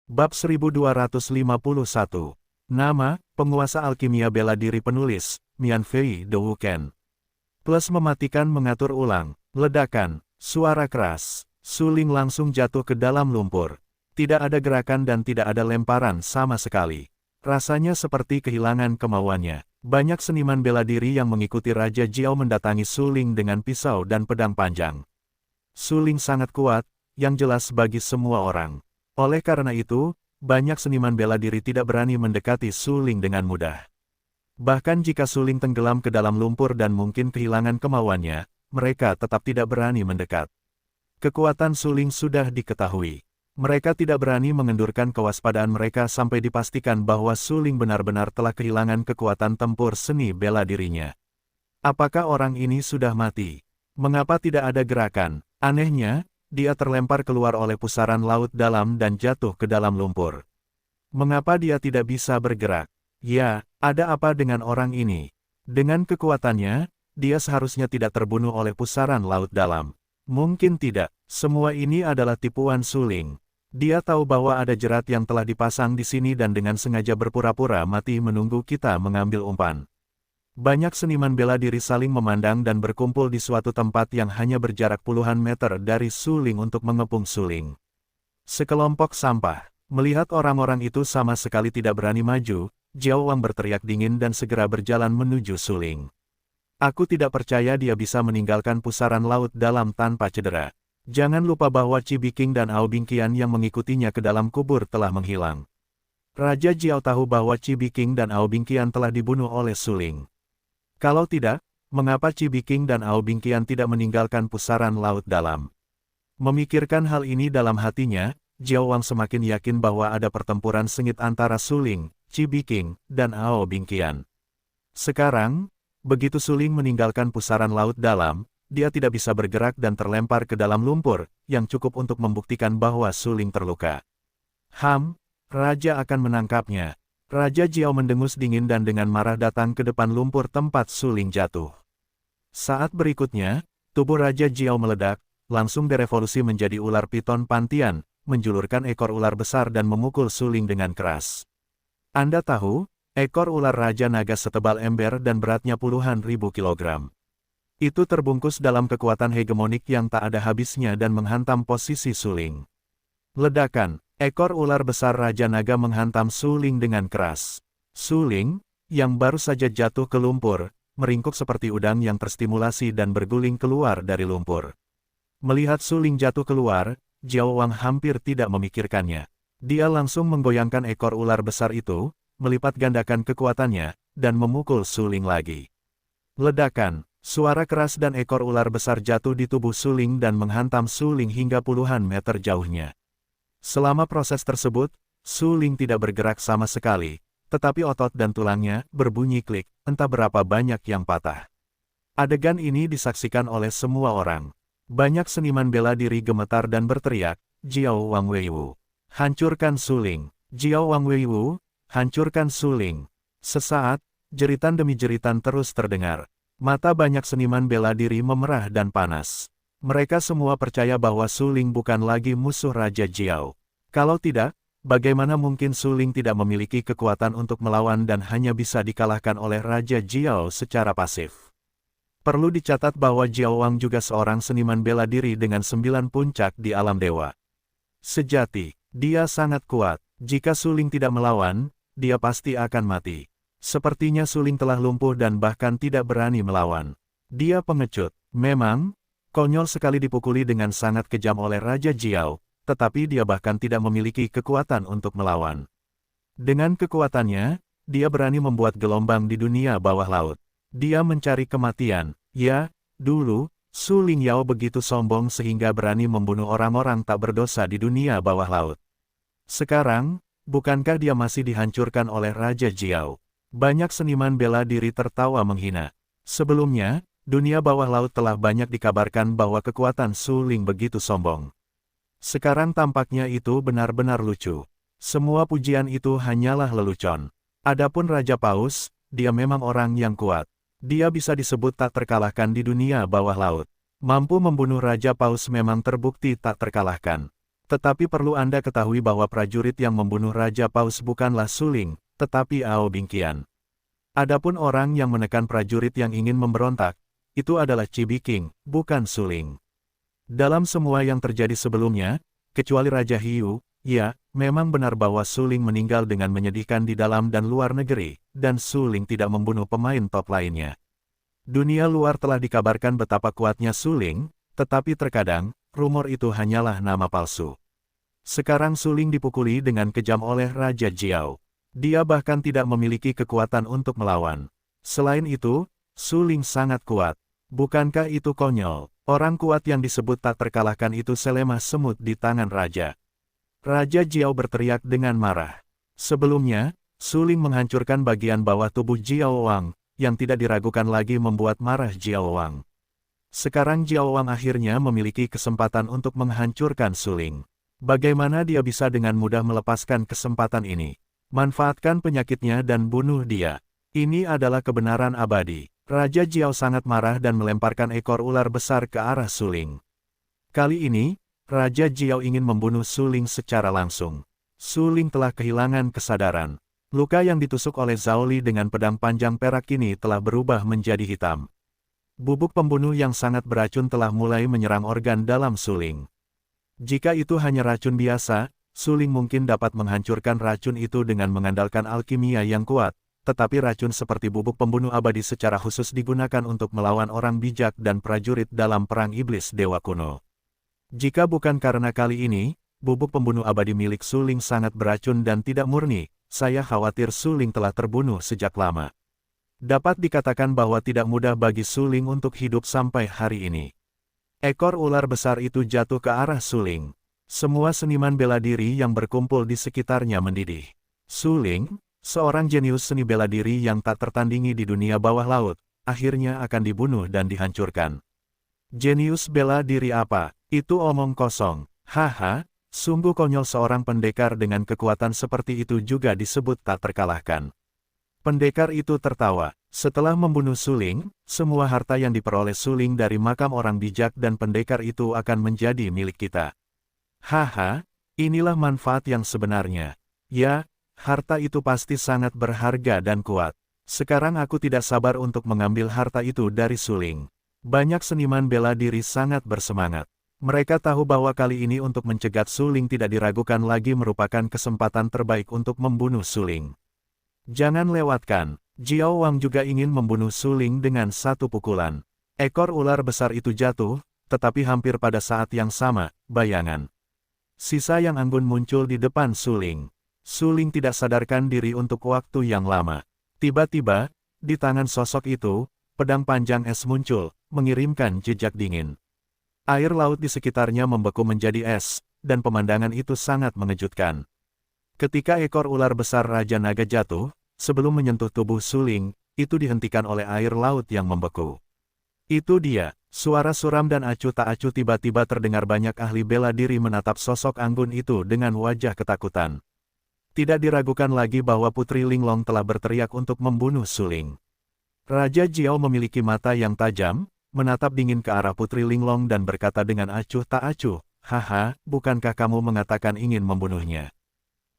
Bab 1251. Nama, penguasa alkimia bela diri penulis, Mian Fei Douken. Plus mematikan mengatur ulang, ledakan, suara keras, suling langsung jatuh ke dalam lumpur. Tidak ada gerakan dan tidak ada lemparan sama sekali. Rasanya seperti kehilangan kemauannya. Banyak seniman bela diri yang mengikuti Raja Jiao mendatangi suling dengan pisau dan pedang panjang. Suling sangat kuat, yang jelas bagi semua orang. Oleh karena itu, banyak seniman bela diri tidak berani mendekati suling dengan mudah. Bahkan jika suling tenggelam ke dalam lumpur dan mungkin kehilangan kemauannya, mereka tetap tidak berani mendekat. Kekuatan suling sudah diketahui. Mereka tidak berani mengendurkan kewaspadaan mereka sampai dipastikan bahwa suling benar-benar telah kehilangan kekuatan tempur seni bela dirinya. Apakah orang ini sudah mati? Mengapa tidak ada gerakan? Anehnya, dia terlempar keluar oleh pusaran laut dalam dan jatuh ke dalam lumpur. Mengapa dia tidak bisa bergerak? Ya, ada apa dengan orang ini? Dengan kekuatannya, dia seharusnya tidak terbunuh oleh pusaran laut dalam. Mungkin tidak, semua ini adalah tipuan suling. Dia tahu bahwa ada jerat yang telah dipasang di sini dan dengan sengaja berpura-pura mati menunggu kita mengambil umpan. Banyak seniman bela diri saling memandang dan berkumpul di suatu tempat yang hanya berjarak puluhan meter dari suling untuk mengepung suling. Sekelompok sampah. Melihat orang-orang itu sama sekali tidak berani maju, Jiao Wang berteriak dingin dan segera berjalan menuju suling. Aku tidak percaya dia bisa meninggalkan pusaran laut dalam tanpa cedera. Jangan lupa bahwa Chi Biking dan Ao Bingqian yang mengikutinya ke dalam kubur telah menghilang. Raja Jiao tahu bahwa Chi Biking dan Ao Bingqian telah dibunuh oleh suling. Kalau tidak, mengapa Chi Biking dan Ao Bingqian tidak meninggalkan pusaran laut dalam? Memikirkan hal ini dalam hatinya, Jiao Wang semakin yakin bahwa ada pertempuran sengit antara suling, Chi Biking, dan Ao Bingqian. Sekarang, begitu suling meninggalkan pusaran laut dalam, dia tidak bisa bergerak dan terlempar ke dalam lumpur, yang cukup untuk membuktikan bahwa suling terluka. Raja akan menangkapnya. Raja Jiao mendengus dingin dan dengan marah datang ke depan lumpur tempat suling jatuh. Saat berikutnya, tubuh Raja Jiao meledak, langsung berevolusi menjadi ular piton pantian, menjulurkan ekor ular besar dan memukul suling dengan keras. Anda tahu, ekor ular Raja Naga setebal ember dan beratnya puluhan ribu kilogram. Itu terbungkus dalam kekuatan hegemonik yang tak ada habisnya dan menghantam posisi suling. Ledakan. Ekor ular besar Raja Naga menghantam suling dengan keras. Suling, yang baru saja jatuh ke lumpur, meringkuk seperti udang yang terstimulasi dan berguling keluar dari lumpur. Melihat suling jatuh keluar, Jiao Wang hampir tidak memikirkannya. Dia langsung menggoyangkan ekor ular besar itu, melipat gandakan kekuatannya, dan memukul suling lagi. Ledakan, suara keras dan ekor ular besar jatuh di tubuh suling dan menghantam suling hingga puluhan meter jauhnya. Selama proses tersebut, suling tidak bergerak sama sekali, tetapi otot dan tulangnya berbunyi klik, entah berapa banyak yang patah. Adegan ini disaksikan oleh semua orang. Banyak seniman bela diri gemetar dan berteriak, Jiao Wang Weiwu, hancurkan suling! Jiao Wang Weiwu, hancurkan suling! Sesaat, jeritan demi jeritan terus terdengar. Mata banyak seniman bela diri memerah dan panas. Mereka semua percaya bahwa suling bukan lagi musuh Raja Jiao. Kalau tidak, bagaimana mungkin suling tidak memiliki kekuatan untuk melawan dan hanya bisa dikalahkan oleh Raja Jiao secara pasif? Perlu dicatat bahwa Jiao Wang juga seorang seniman bela diri dengan 9 puncak di alam dewa. Sejati, dia sangat kuat. Jika suling tidak melawan, dia pasti akan mati. Sepertinya suling telah lumpuh dan bahkan tidak berani melawan. Dia pengecut. Memang, konyol sekali dipukuli dengan sangat kejam oleh Raja Jiao, tetapi dia bahkan tidak memiliki kekuatan untuk melawan. Dengan kekuatannya, dia berani membuat gelombang di dunia bawah laut. Dia mencari kematian. Ya, dulu, Su Lingyao begitu sombong sehingga berani membunuh orang-orang tak berdosa di dunia bawah laut. Sekarang, bukankah dia masih dihancurkan oleh Raja Jiao? Banyak seniman bela diri tertawa menghina. Sebelumnya, dunia bawah laut telah banyak dikabarkan bahwa kekuatan suling begitu sombong. Sekarang tampaknya itu benar-benar lucu. Semua pujian itu hanyalah lelucon. Adapun Raja Paus, dia memang orang yang kuat. Dia bisa disebut tak terkalahkan di dunia bawah laut. Mampu membunuh Raja Paus memang terbukti tak terkalahkan. Tetapi perlu Anda ketahui bahwa prajurit yang membunuh Raja Paus bukanlah Suling, tetapi Ao Bingqian. Adapun orang yang menekan prajurit yang ingin memberontak, itu adalah Chibi King, bukan Suling. Dalam semua yang terjadi sebelumnya, kecuali Raja Hiu, ya, memang benar bahwa Suling meninggal dengan menyedihkan di dalam dan luar negeri, dan Suling tidak membunuh pemain top lainnya. Dunia luar telah dikabarkan betapa kuatnya Suling, tetapi terkadang, rumor itu hanyalah nama palsu. Sekarang Suling dipukuli dengan kejam oleh Raja Jiao. Dia bahkan tidak memiliki kekuatan untuk melawan. Selain itu, Suling sangat kuat. Bukankah itu konyol? Orang kuat yang disebut tak terkalahkan itu selemah semut di tangan Raja. Raja Jiao berteriak dengan marah. Sebelumnya, Suling menghancurkan bagian bawah tubuh Jiao Wang, yang tidak diragukan lagi membuat marah Jiao Wang. Sekarang Jiao Wang akhirnya memiliki kesempatan untuk menghancurkan Suling. Bagaimana dia bisa dengan mudah melepaskan kesempatan ini? Manfaatkan penyakitnya dan bunuh dia. Ini adalah kebenaran abadi. Raja Jiao sangat marah dan melemparkan ekor ular besar ke arah Suling. Kali ini, Raja Jiao ingin membunuh Suling secara langsung. Suling telah kehilangan kesadaran. Luka yang ditusuk oleh Zhao Li dengan pedang panjang perak ini telah berubah menjadi hitam. Bubuk pembunuh yang sangat beracun telah mulai menyerang organ dalam Suling. Jika itu hanya racun biasa, Suling mungkin dapat menghancurkan racun itu dengan mengandalkan alkimia yang kuat. Tetapi racun seperti bubuk pembunuh abadi secara khusus digunakan untuk melawan orang bijak dan prajurit dalam perang iblis dewa kuno. Jika bukan karena kali ini, bubuk pembunuh abadi milik Suling sangat beracun dan tidak murni, saya khawatir Suling telah terbunuh sejak lama. Dapat dikatakan bahwa tidak mudah bagi Suling untuk hidup sampai hari ini. Ekor ular besar itu jatuh ke arah Suling. Semua seniman bela diri yang berkumpul di sekitarnya mendidih. Suling, seorang jenius seni bela diri yang tak tertandingi di dunia bawah laut, akhirnya akan dibunuh dan dihancurkan. Jenius bela diri apa? Itu omong kosong. Haha, sungguh konyol seorang pendekar dengan kekuatan seperti itu juga disebut tak terkalahkan. Pendekar itu tertawa. Setelah membunuh Suling, semua harta yang diperoleh Suling dari makam orang bijak dan pendekar itu akan menjadi milik kita. Haha, inilah manfaat yang sebenarnya. Ya, harta itu pasti sangat berharga dan kuat. Sekarang aku tidak sabar untuk mengambil harta itu dari Suling. Banyak seniman bela diri sangat bersemangat. Mereka tahu bahwa kali ini untuk mencegat Suling tidak diragukan lagi merupakan kesempatan terbaik untuk membunuh Suling. Jangan lewatkan, Jiao Wang juga ingin membunuh Suling dengan satu pukulan. Ekor ular besar itu jatuh, tetapi hampir pada saat yang sama, bayangan sisa yang anggun muncul di depan Suling. Suling tidak sadarkan diri untuk waktu yang lama. Tiba-tiba, di tangan sosok itu, pedang panjang es muncul, mengirimkan jejak dingin. Air laut di sekitarnya membeku menjadi es, dan pemandangan itu sangat mengejutkan. Ketika ekor ular besar Raja Naga jatuh, sebelum menyentuh tubuh Suling, itu dihentikan oleh air laut yang membeku. Itu dia, suara suram dan acuh tak acuh tiba-tiba terdengar banyak ahli bela diri menatap sosok anggun itu dengan wajah ketakutan. Tidak diragukan lagi bahwa Putri Linglong telah berteriak untuk membunuh Suling. Raja Jiao memiliki mata yang tajam, menatap dingin ke arah Putri Linglong dan berkata dengan acuh tak acuh, "Haha, bukankah kamu mengatakan ingin membunuhnya?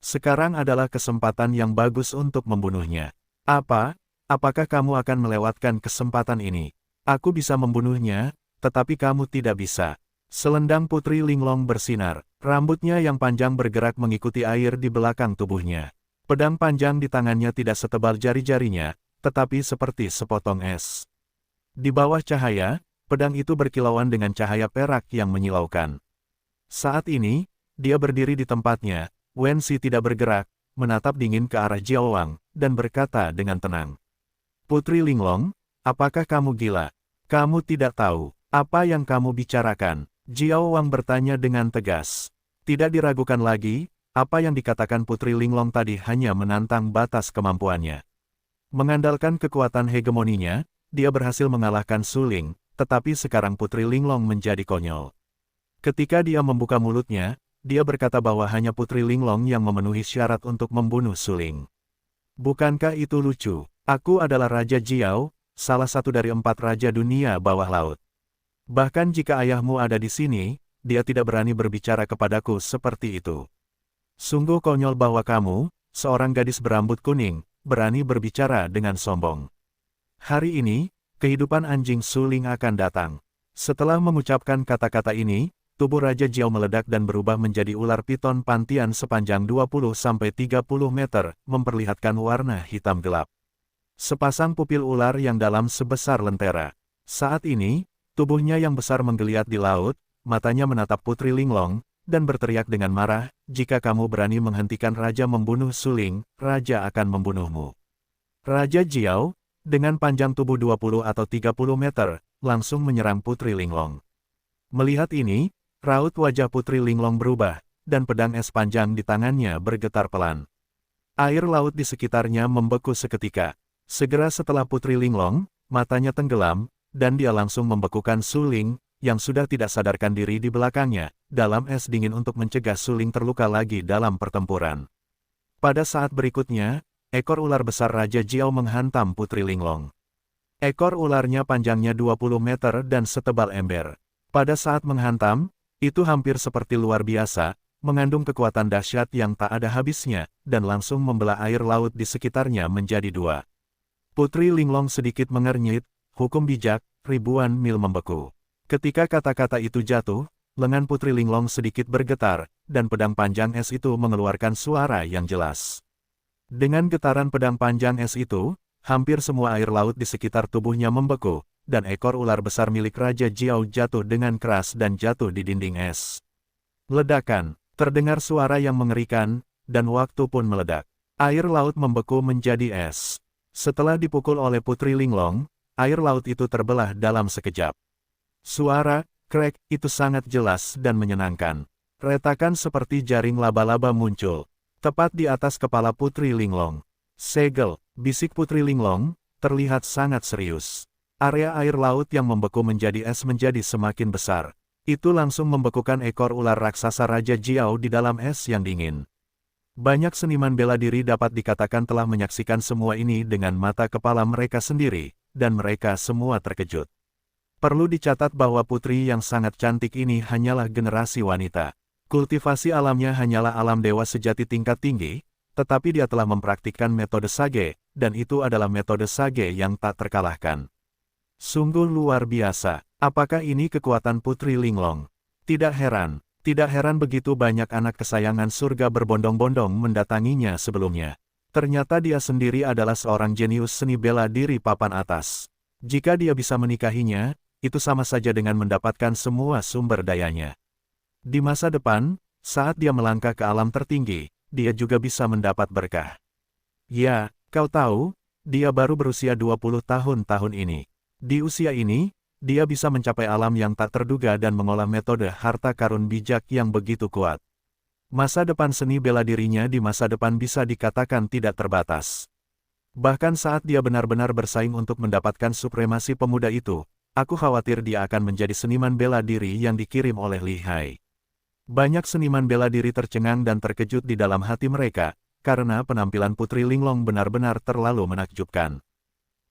Sekarang adalah kesempatan yang bagus untuk membunuhnya. Apa? Apakah kamu akan melewatkan kesempatan ini? Aku bisa membunuhnya, tetapi kamu tidak bisa." Selendang Putri Linglong bersinar, rambutnya yang panjang bergerak mengikuti air di belakang tubuhnya. Pedang panjang di tangannya tidak setebal jari-jarinya, tetapi seperti sepotong es. Di bawah cahaya, pedang itu berkilauan dengan cahaya perak yang menyilaukan. Saat ini, dia berdiri di tempatnya, Wen Xi tidak bergerak, menatap dingin ke arah Jiao Wang, dan berkata dengan tenang. "Putri Linglong, apakah kamu gila? Kamu tidak tahu apa yang kamu bicarakan?" Jiao Wang bertanya dengan tegas. Tidak diragukan lagi, apa yang dikatakan Putri Linglong tadi hanya menantang batas kemampuannya. Mengandalkan kekuatan hegemoninya, dia berhasil mengalahkan Suling, tetapi sekarang Putri Linglong menjadi konyol. Ketika dia membuka mulutnya, dia berkata bahwa hanya Putri Linglong yang memenuhi syarat untuk membunuh Suling. Bukankah itu lucu? Aku adalah Raja Jiao, salah satu dari 4 raja dunia bawah laut. Bahkan jika ayahmu ada di sini, dia tidak berani berbicara kepadaku seperti itu. Sungguh konyol bahwa kamu, seorang gadis berambut kuning, berani berbicara dengan sombong. Hari ini, kehidupan anjing suling akan datang. Setelah mengucapkan kata-kata ini, tubuh Raja Jiao meledak dan berubah menjadi ular piton pantian sepanjang 20-30 meter, memperlihatkan warna hitam gelap. Sepasang pupil ular yang dalam sebesar lentera. Saat ini, tubuhnya yang besar menggeliat di laut, matanya menatap Putri Linglong, dan berteriak dengan marah, jika kamu berani menghentikan Raja membunuh suling, Raja akan membunuhmu. Raja Jiao, dengan panjang tubuh 20 atau 30 meter, langsung menyerang Putri Linglong. Melihat ini, raut wajah Putri Linglong berubah, dan pedang es panjang di tangannya bergetar pelan. Air laut di sekitarnya membeku seketika. Segera setelah Putri Linglong, matanya tenggelam, dan dia langsung membekukan suling, yang sudah tidak sadarkan diri di belakangnya, dalam es dingin untuk mencegah suling terluka lagi dalam pertempuran. Pada saat berikutnya, ekor ular besar Raja Jiao menghantam Putri Linglong. Ekor ularnya panjangnya 20 meter dan setebal ember. Pada saat menghantam, itu hampir seperti luar biasa, mengandung kekuatan dahsyat yang tak ada habisnya, dan langsung membelah air laut di sekitarnya menjadi dua. Putri Linglong sedikit mengernyit, hukum bijak, ribuan mil membeku. Ketika kata-kata itu jatuh, lengan Putri Linglong sedikit bergetar, dan pedang panjang es itu mengeluarkan suara yang jelas. Dengan getaran pedang panjang es itu, hampir semua air laut di sekitar tubuhnya membeku, dan ekor ular besar milik Raja Jiao jatuh dengan keras dan jatuh di dinding es. Ledakan, terdengar suara yang mengerikan, dan waktu pun meledak. Air laut membeku menjadi es. Setelah dipukul oleh Putri Linglong, air laut itu terbelah dalam sekejap. Suara, krek, itu sangat jelas dan menyenangkan. Retakan seperti jaring laba-laba muncul, tepat di atas kepala Putri Linglong. Segel, bisik Putri Linglong, terlihat sangat serius. Area air laut yang membeku menjadi es menjadi semakin besar. Itu langsung membekukan ekor ular raksasa Raja Jiao di dalam es yang dingin. Banyak seniman bela diri dapat dikatakan telah menyaksikan semua ini dengan mata kepala mereka sendiri, dan mereka semua terkejut. Perlu dicatat bahwa putri yang sangat cantik ini hanyalah generasi wanita. Kultivasi alamnya hanyalah alam dewa sejati tingkat tinggi, tetapi dia telah mempraktikkan metode sage, dan itu adalah metode sage yang tak terkalahkan. Sungguh luar biasa. Apakah ini kekuatan Putri Linglong? Tidak heran begitu banyak anak kesayangan surga berbondong-bondong mendatanginya sebelumnya. Ternyata dia sendiri adalah seorang jenius seni bela diri papan atas. Jika dia bisa menikahinya, itu sama saja dengan mendapatkan semua sumber dayanya. Di masa depan, saat dia melangkah ke alam tertinggi, dia juga bisa mendapat berkah. Ya, kau tahu, dia baru berusia 20 tahun ini. Di usia ini, dia bisa mencapai alam yang tak terduga dan mengolah metode harta karun bijak yang begitu kuat. Masa depan seni bela dirinya di masa depan bisa dikatakan tidak terbatas. Bahkan saat dia benar-benar bersaing untuk mendapatkan supremasi pemuda itu, aku khawatir dia akan menjadi seniman bela diri yang dikirim oleh Li Hai. Banyak seniman bela diri tercengang dan terkejut di dalam hati mereka, karena penampilan Putri Linglong benar-benar terlalu menakjubkan.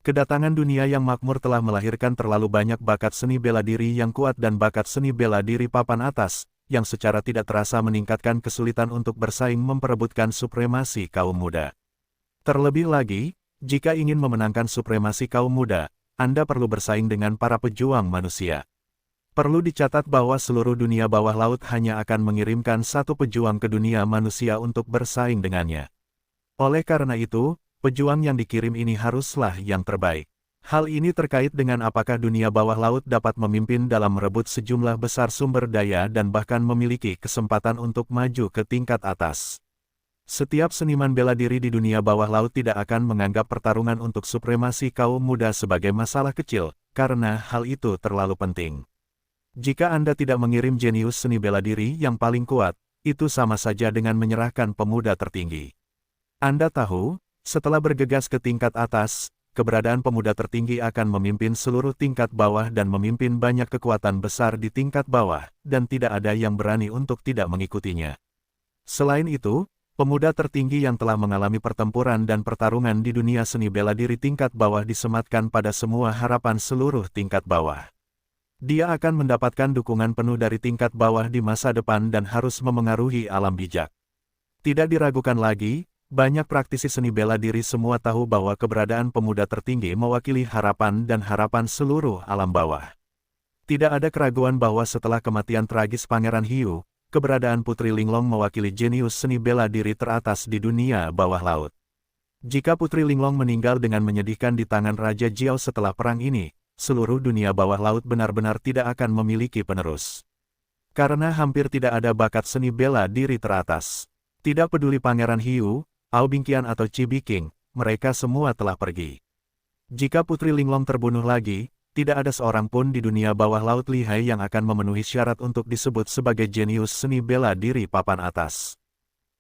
Kedatangan dunia yang makmur telah melahirkan terlalu banyak bakat seni bela diri yang kuat dan bakat seni bela diri papan atas, yang secara tidak terasa meningkatkan kesulitan untuk bersaing memperebutkan supremasi kaum muda. Terlebih lagi, jika ingin memenangkan supremasi kaum muda, Anda perlu bersaing dengan para pejuang manusia. Perlu dicatat bahwa seluruh dunia bawah laut hanya akan mengirimkan satu pejuang ke dunia manusia untuk bersaing dengannya. Oleh karena itu, pejuang yang dikirim ini haruslah yang terbaik. Hal ini terkait dengan apakah dunia bawah laut dapat memimpin dalam merebut sejumlah besar sumber daya dan bahkan memiliki kesempatan untuk maju ke tingkat atas. Setiap seniman bela diri di dunia bawah laut tidak akan menganggap pertarungan untuk supremasi kaum muda sebagai masalah kecil, karena hal itu terlalu penting. Jika Anda tidak mengirim jenius seni bela diri yang paling kuat, itu sama saja dengan menyerahkan pemuda tertinggi. Anda tahu, setelah bergegas ke tingkat atas, keberadaan pemuda tertinggi akan memimpin seluruh tingkat bawah dan memimpin banyak kekuatan besar di tingkat bawah, dan tidak ada yang berani untuk tidak mengikutinya. Selain itu, pemuda tertinggi yang telah mengalami pertempuran dan pertarungan di dunia seni bela diri tingkat bawah disematkan pada semua harapan seluruh tingkat bawah. Dia akan mendapatkan dukungan penuh dari tingkat bawah di masa depan dan harus memengaruhi alam bijak. Tidak diragukan lagi, banyak praktisi seni bela diri semua tahu bahwa keberadaan pemuda tertinggi mewakili harapan dan harapan seluruh alam bawah. Tidak ada keraguan bahwa setelah kematian tragis Pangeran Hiu, keberadaan Putri Linglong mewakili jenius seni bela diri teratas di dunia bawah laut. Jika Putri Linglong meninggal dengan menyedihkan di tangan Raja Jiao setelah perang ini, seluruh dunia bawah laut benar-benar tidak akan memiliki penerus. Karena hampir tidak ada bakat seni bela diri teratas. Tidak peduli Pangeran Hiu, Ao Bingqian atau Qi Biqing, mereka semua telah pergi. Jika Putri Linglong terbunuh lagi, tidak ada seorang pun di dunia bawah laut lihai yang akan memenuhi syarat untuk disebut sebagai jenius seni bela diri papan atas.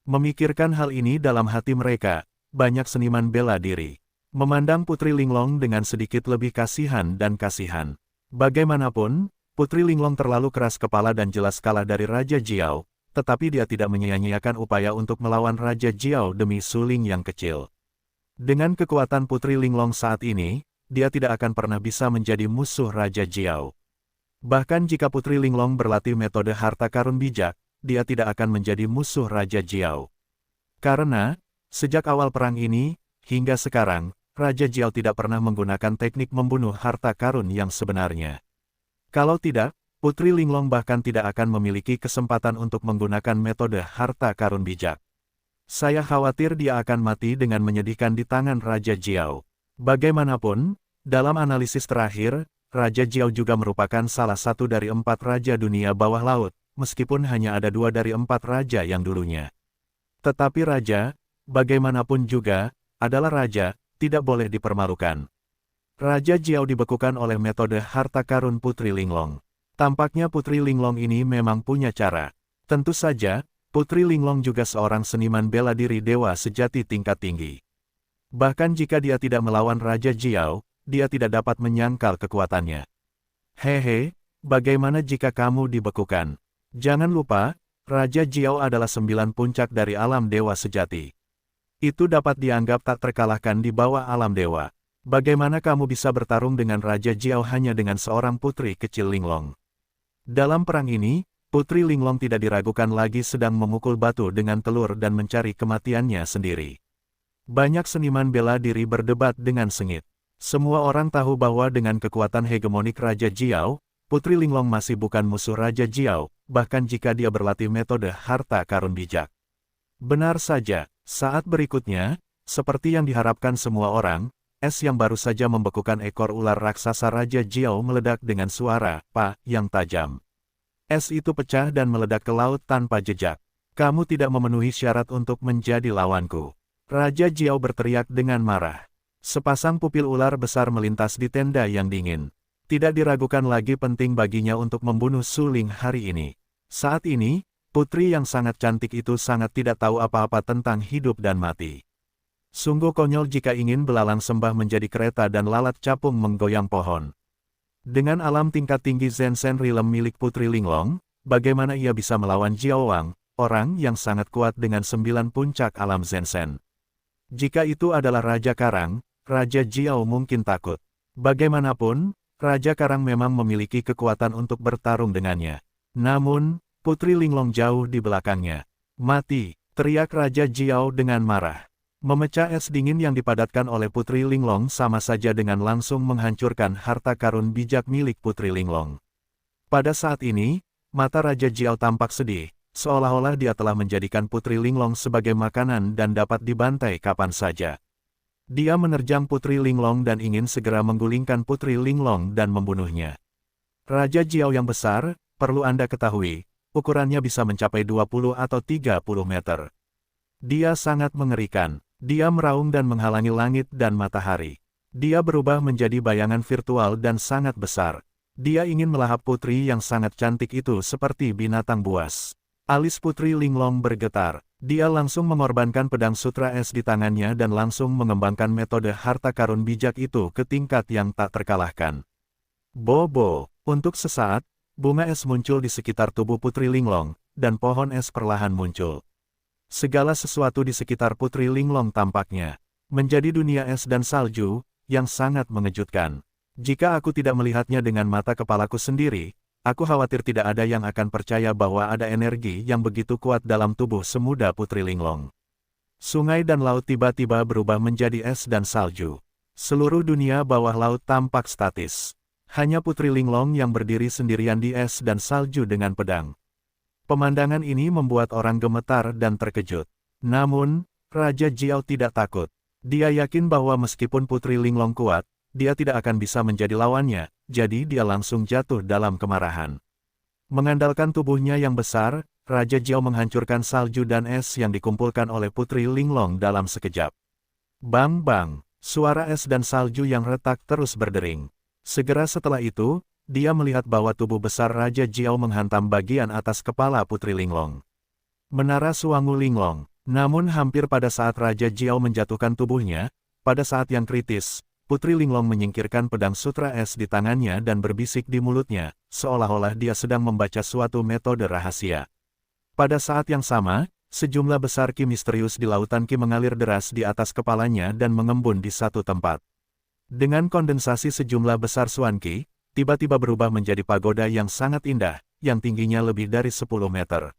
Memikirkan hal ini dalam hati mereka, banyak seniman bela diri memandang Putri Linglong dengan sedikit lebih kasihan dan kasihan. Bagaimanapun, Putri Linglong terlalu keras kepala dan jelas kalah dari Raja Jiao, tetapi dia tidak menyia-nyiakan upaya untuk melawan Raja Jiao demi suling yang kecil. Dengan kekuatan Putri Linglong saat ini, dia tidak akan pernah bisa menjadi musuh Raja Jiao. Bahkan jika Putri Linglong berlatih metode harta karun bijak, dia tidak akan menjadi musuh Raja Jiao. Karena, sejak awal perang ini, hingga sekarang, Raja Jiao tidak pernah menggunakan teknik membunuh harta karun yang sebenarnya. Kalau tidak, Putri Linglong bahkan tidak akan memiliki kesempatan untuk menggunakan metode harta karun bijak. Saya khawatir dia akan mati dengan menyedihkan di tangan Raja Jiao. Bagaimanapun, dalam analisis terakhir, Raja Jiao juga merupakan salah satu dari 4 raja dunia bawah laut, meskipun hanya ada 2 dari 4 raja yang dulunya. Tetapi raja, bagaimanapun juga, adalah raja, tidak boleh dipermalukan. Raja Jiao dibekukan oleh metode harta karun Putri Linglong. Tampaknya Putri Linglong ini memang punya cara. Tentu saja, Putri Linglong juga seorang seniman bela diri dewa sejati tingkat tinggi. Bahkan jika dia tidak melawan Raja Jiao, dia tidak dapat menyangkal kekuatannya. Hehe, bagaimana jika kamu dibekukan? Jangan lupa, Raja Jiao adalah 9 puncak dari alam dewa sejati. Itu dapat dianggap tak terkalahkan di bawah alam dewa. Bagaimana kamu bisa bertarung dengan Raja Jiao hanya dengan seorang putri kecil Linglong? Dalam perang ini, Putri Linglong tidak diragukan lagi sedang memukul batu dengan telur dan mencari kematiannya sendiri. Banyak seniman bela diri berdebat dengan sengit. Semua orang tahu bahwa dengan kekuatan hegemonik Raja Jiao, Putri Linglong masih bukan musuh Raja Jiao, bahkan jika dia berlatih metode harta karun bijak. Benar saja, saat berikutnya, seperti yang diharapkan semua orang, es yang baru saja membekukan ekor ular raksasa Raja Jiao meledak dengan suara "pa" yang tajam. Es itu pecah dan meledak ke laut tanpa jejak. Kamu tidak memenuhi syarat untuk menjadi lawanku. Raja Jiao berteriak dengan marah. Sepasang pupil ular besar melintas di tenda yang dingin. Tidak diragukan lagi penting baginya untuk membunuh suling hari ini. Saat ini, putri yang sangat cantik itu sangat tidak tahu apa-apa tentang hidup dan mati. Sungguh konyol jika ingin belalang sembah menjadi kereta dan lalat capung menggoyang pohon. Dengan alam tingkat tinggi Zhensen Rilem milik Putri Linglong, bagaimana ia bisa melawan Jiao Wang, orang yang sangat kuat dengan 9 puncak alam Zhensen? Jika itu adalah Raja Karang, Raja Jiao mungkin takut. Bagaimanapun, Raja Karang memang memiliki kekuatan untuk bertarung dengannya. Namun, Putri Linglong jauh di belakangnya. Mati, teriak Raja Jiao dengan marah. Memecah es dingin yang dipadatkan oleh Putri Linglong sama saja dengan langsung menghancurkan harta karun bijak milik Putri Linglong. Pada saat ini, mata Raja Jiao tampak sedih, seolah-olah dia telah menjadikan Putri Linglong sebagai makanan dan dapat dibantai kapan saja. Dia menerjang Putri Linglong dan ingin segera menggulingkan Putri Linglong dan membunuhnya. Raja Jiao yang besar, perlu Anda ketahui, ukurannya bisa mencapai 20 atau 30 meter. Dia sangat mengerikan. Dia meraung dan menghalangi langit dan matahari. Dia berubah menjadi bayangan virtual dan sangat besar. Dia ingin melahap putri yang sangat cantik itu seperti binatang buas. Alis Putri Linglong bergetar. Dia langsung mengorbankan pedang sutra es di tangannya dan langsung mengembangkan metode harta karun bijak itu ke tingkat yang tak terkalahkan. Bobo, untuk sesaat, bunga es muncul di sekitar tubuh Putri Linglong, dan pohon es perlahan muncul. Segala sesuatu di sekitar Putri Linglong tampaknya menjadi dunia es dan salju, yang sangat mengejutkan. Jika aku tidak melihatnya dengan mata kepalaku sendiri, aku khawatir tidak ada yang akan percaya bahwa ada energi yang begitu kuat dalam tubuh semuda Putri Linglong. Sungai dan laut tiba-tiba berubah menjadi es dan salju. Seluruh dunia bawah laut tampak statis. Hanya Putri Linglong yang berdiri sendirian di es dan salju dengan pedang. Pemandangan ini membuat orang gemetar dan terkejut. Namun, Raja Jiao tidak takut. Dia yakin bahwa meskipun Putri Linglong kuat, dia tidak akan bisa menjadi lawannya, jadi dia langsung jatuh dalam kemarahan. Mengandalkan tubuhnya yang besar, Raja Jiao menghancurkan salju dan es yang dikumpulkan oleh Putri Linglong dalam sekejap. Bang-bang, suara es dan salju yang retak terus berdering. Segera setelah itu, dia melihat bahwa tubuh besar Raja Jiao menghantam bagian atas kepala Putri Linglong. Menara Suangu Linglong. Namun hampir pada saat Raja Jiao menjatuhkan tubuhnya, pada saat yang kritis, Putri Linglong menyingkirkan pedang sutra es di tangannya dan berbisik di mulutnya, seolah-olah dia sedang membaca suatu metode rahasia. Pada saat yang sama, sejumlah besar ki misterius di lautan ki mengalir deras di atas kepalanya dan mengembun di satu tempat. Dengan kondensasi sejumlah besar suan ki, tiba-tiba berubah menjadi pagoda yang sangat indah, yang tingginya lebih dari 10 meter.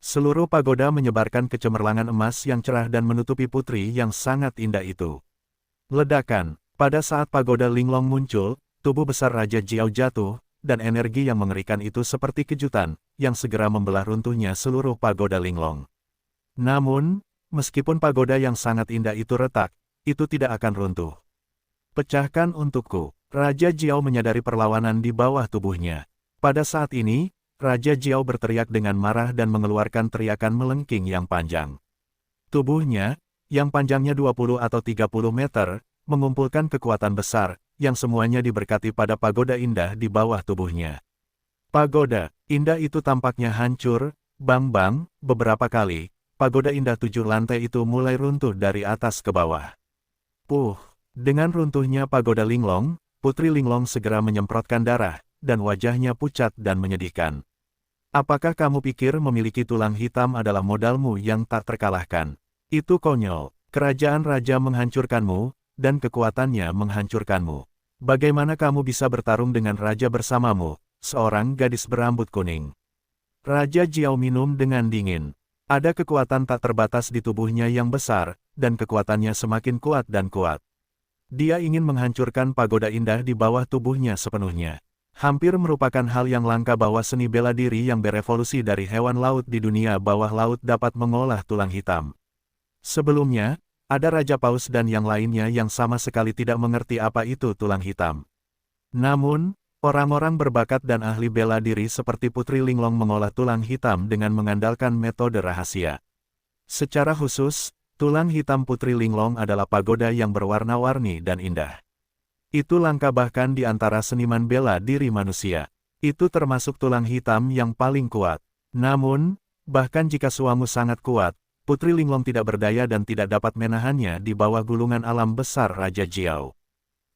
Seluruh pagoda menyebarkan kecemerlangan emas yang cerah dan menutupi putri yang sangat indah itu. Ledakan. Pada saat pagoda Linglong muncul, tubuh besar Raja Jiao jatuh, dan energi yang mengerikan itu seperti kejutan, yang segera membelah runtuhnya seluruh pagoda Linglong. Namun, meskipun pagoda yang sangat indah itu retak, itu tidak akan runtuh. Pecahkan untukku. Raja Jiao menyadari perlawanan di bawah tubuhnya. Pada saat ini, Raja Jiao berteriak dengan marah dan mengeluarkan teriakan melengking yang panjang. Tubuhnya, yang panjangnya 20 atau 30 meter, mengumpulkan kekuatan besar, yang semuanya diberkati pada pagoda indah di bawah tubuhnya. Pagoda indah itu tampaknya hancur, bang-bang, beberapa kali, pagoda indah 7 lantai itu mulai runtuh dari atas ke bawah. Dengan runtuhnya pagoda Linglong, Putri Linglong segera menyemprotkan darah, dan wajahnya pucat dan menyedihkan. Apakah kamu pikir memiliki tulang hitam adalah modalmu yang tak terkalahkan? Itu konyol. Kerajaan raja menghancurkanmu, dan kekuatannya menghancurkanmu. Bagaimana kamu bisa bertarung dengan raja bersamamu, seorang gadis berambut kuning? Raja Jiao minum dengan dingin. Ada kekuatan tak terbatas di tubuhnya yang besar, dan kekuatannya semakin kuat dan kuat. Dia ingin menghancurkan pagoda indah di bawah tubuhnya sepenuhnya. Hampir merupakan hal yang langka bahwa seni bela diri yang berevolusi dari hewan laut di dunia bawah laut dapat mengolah tulang hitam. Sebelumnya, ada Raja Paus dan yang lainnya yang sama sekali tidak mengerti apa itu tulang hitam. Namun, orang-orang berbakat dan ahli bela diri seperti Putri Linglong mengolah tulang hitam dengan mengandalkan metode rahasia. Secara khusus, tulang hitam Putri Linglong adalah pagoda yang berwarna-warni dan indah. Itu langka bahkan di antara seniman bela diri manusia. Itu termasuk tulang hitam yang paling kuat. Namun, bahkan jika suamu sangat kuat, Putri Linglong tidak berdaya dan tidak dapat menahannya di bawah gulungan alam besar Raja Jiao.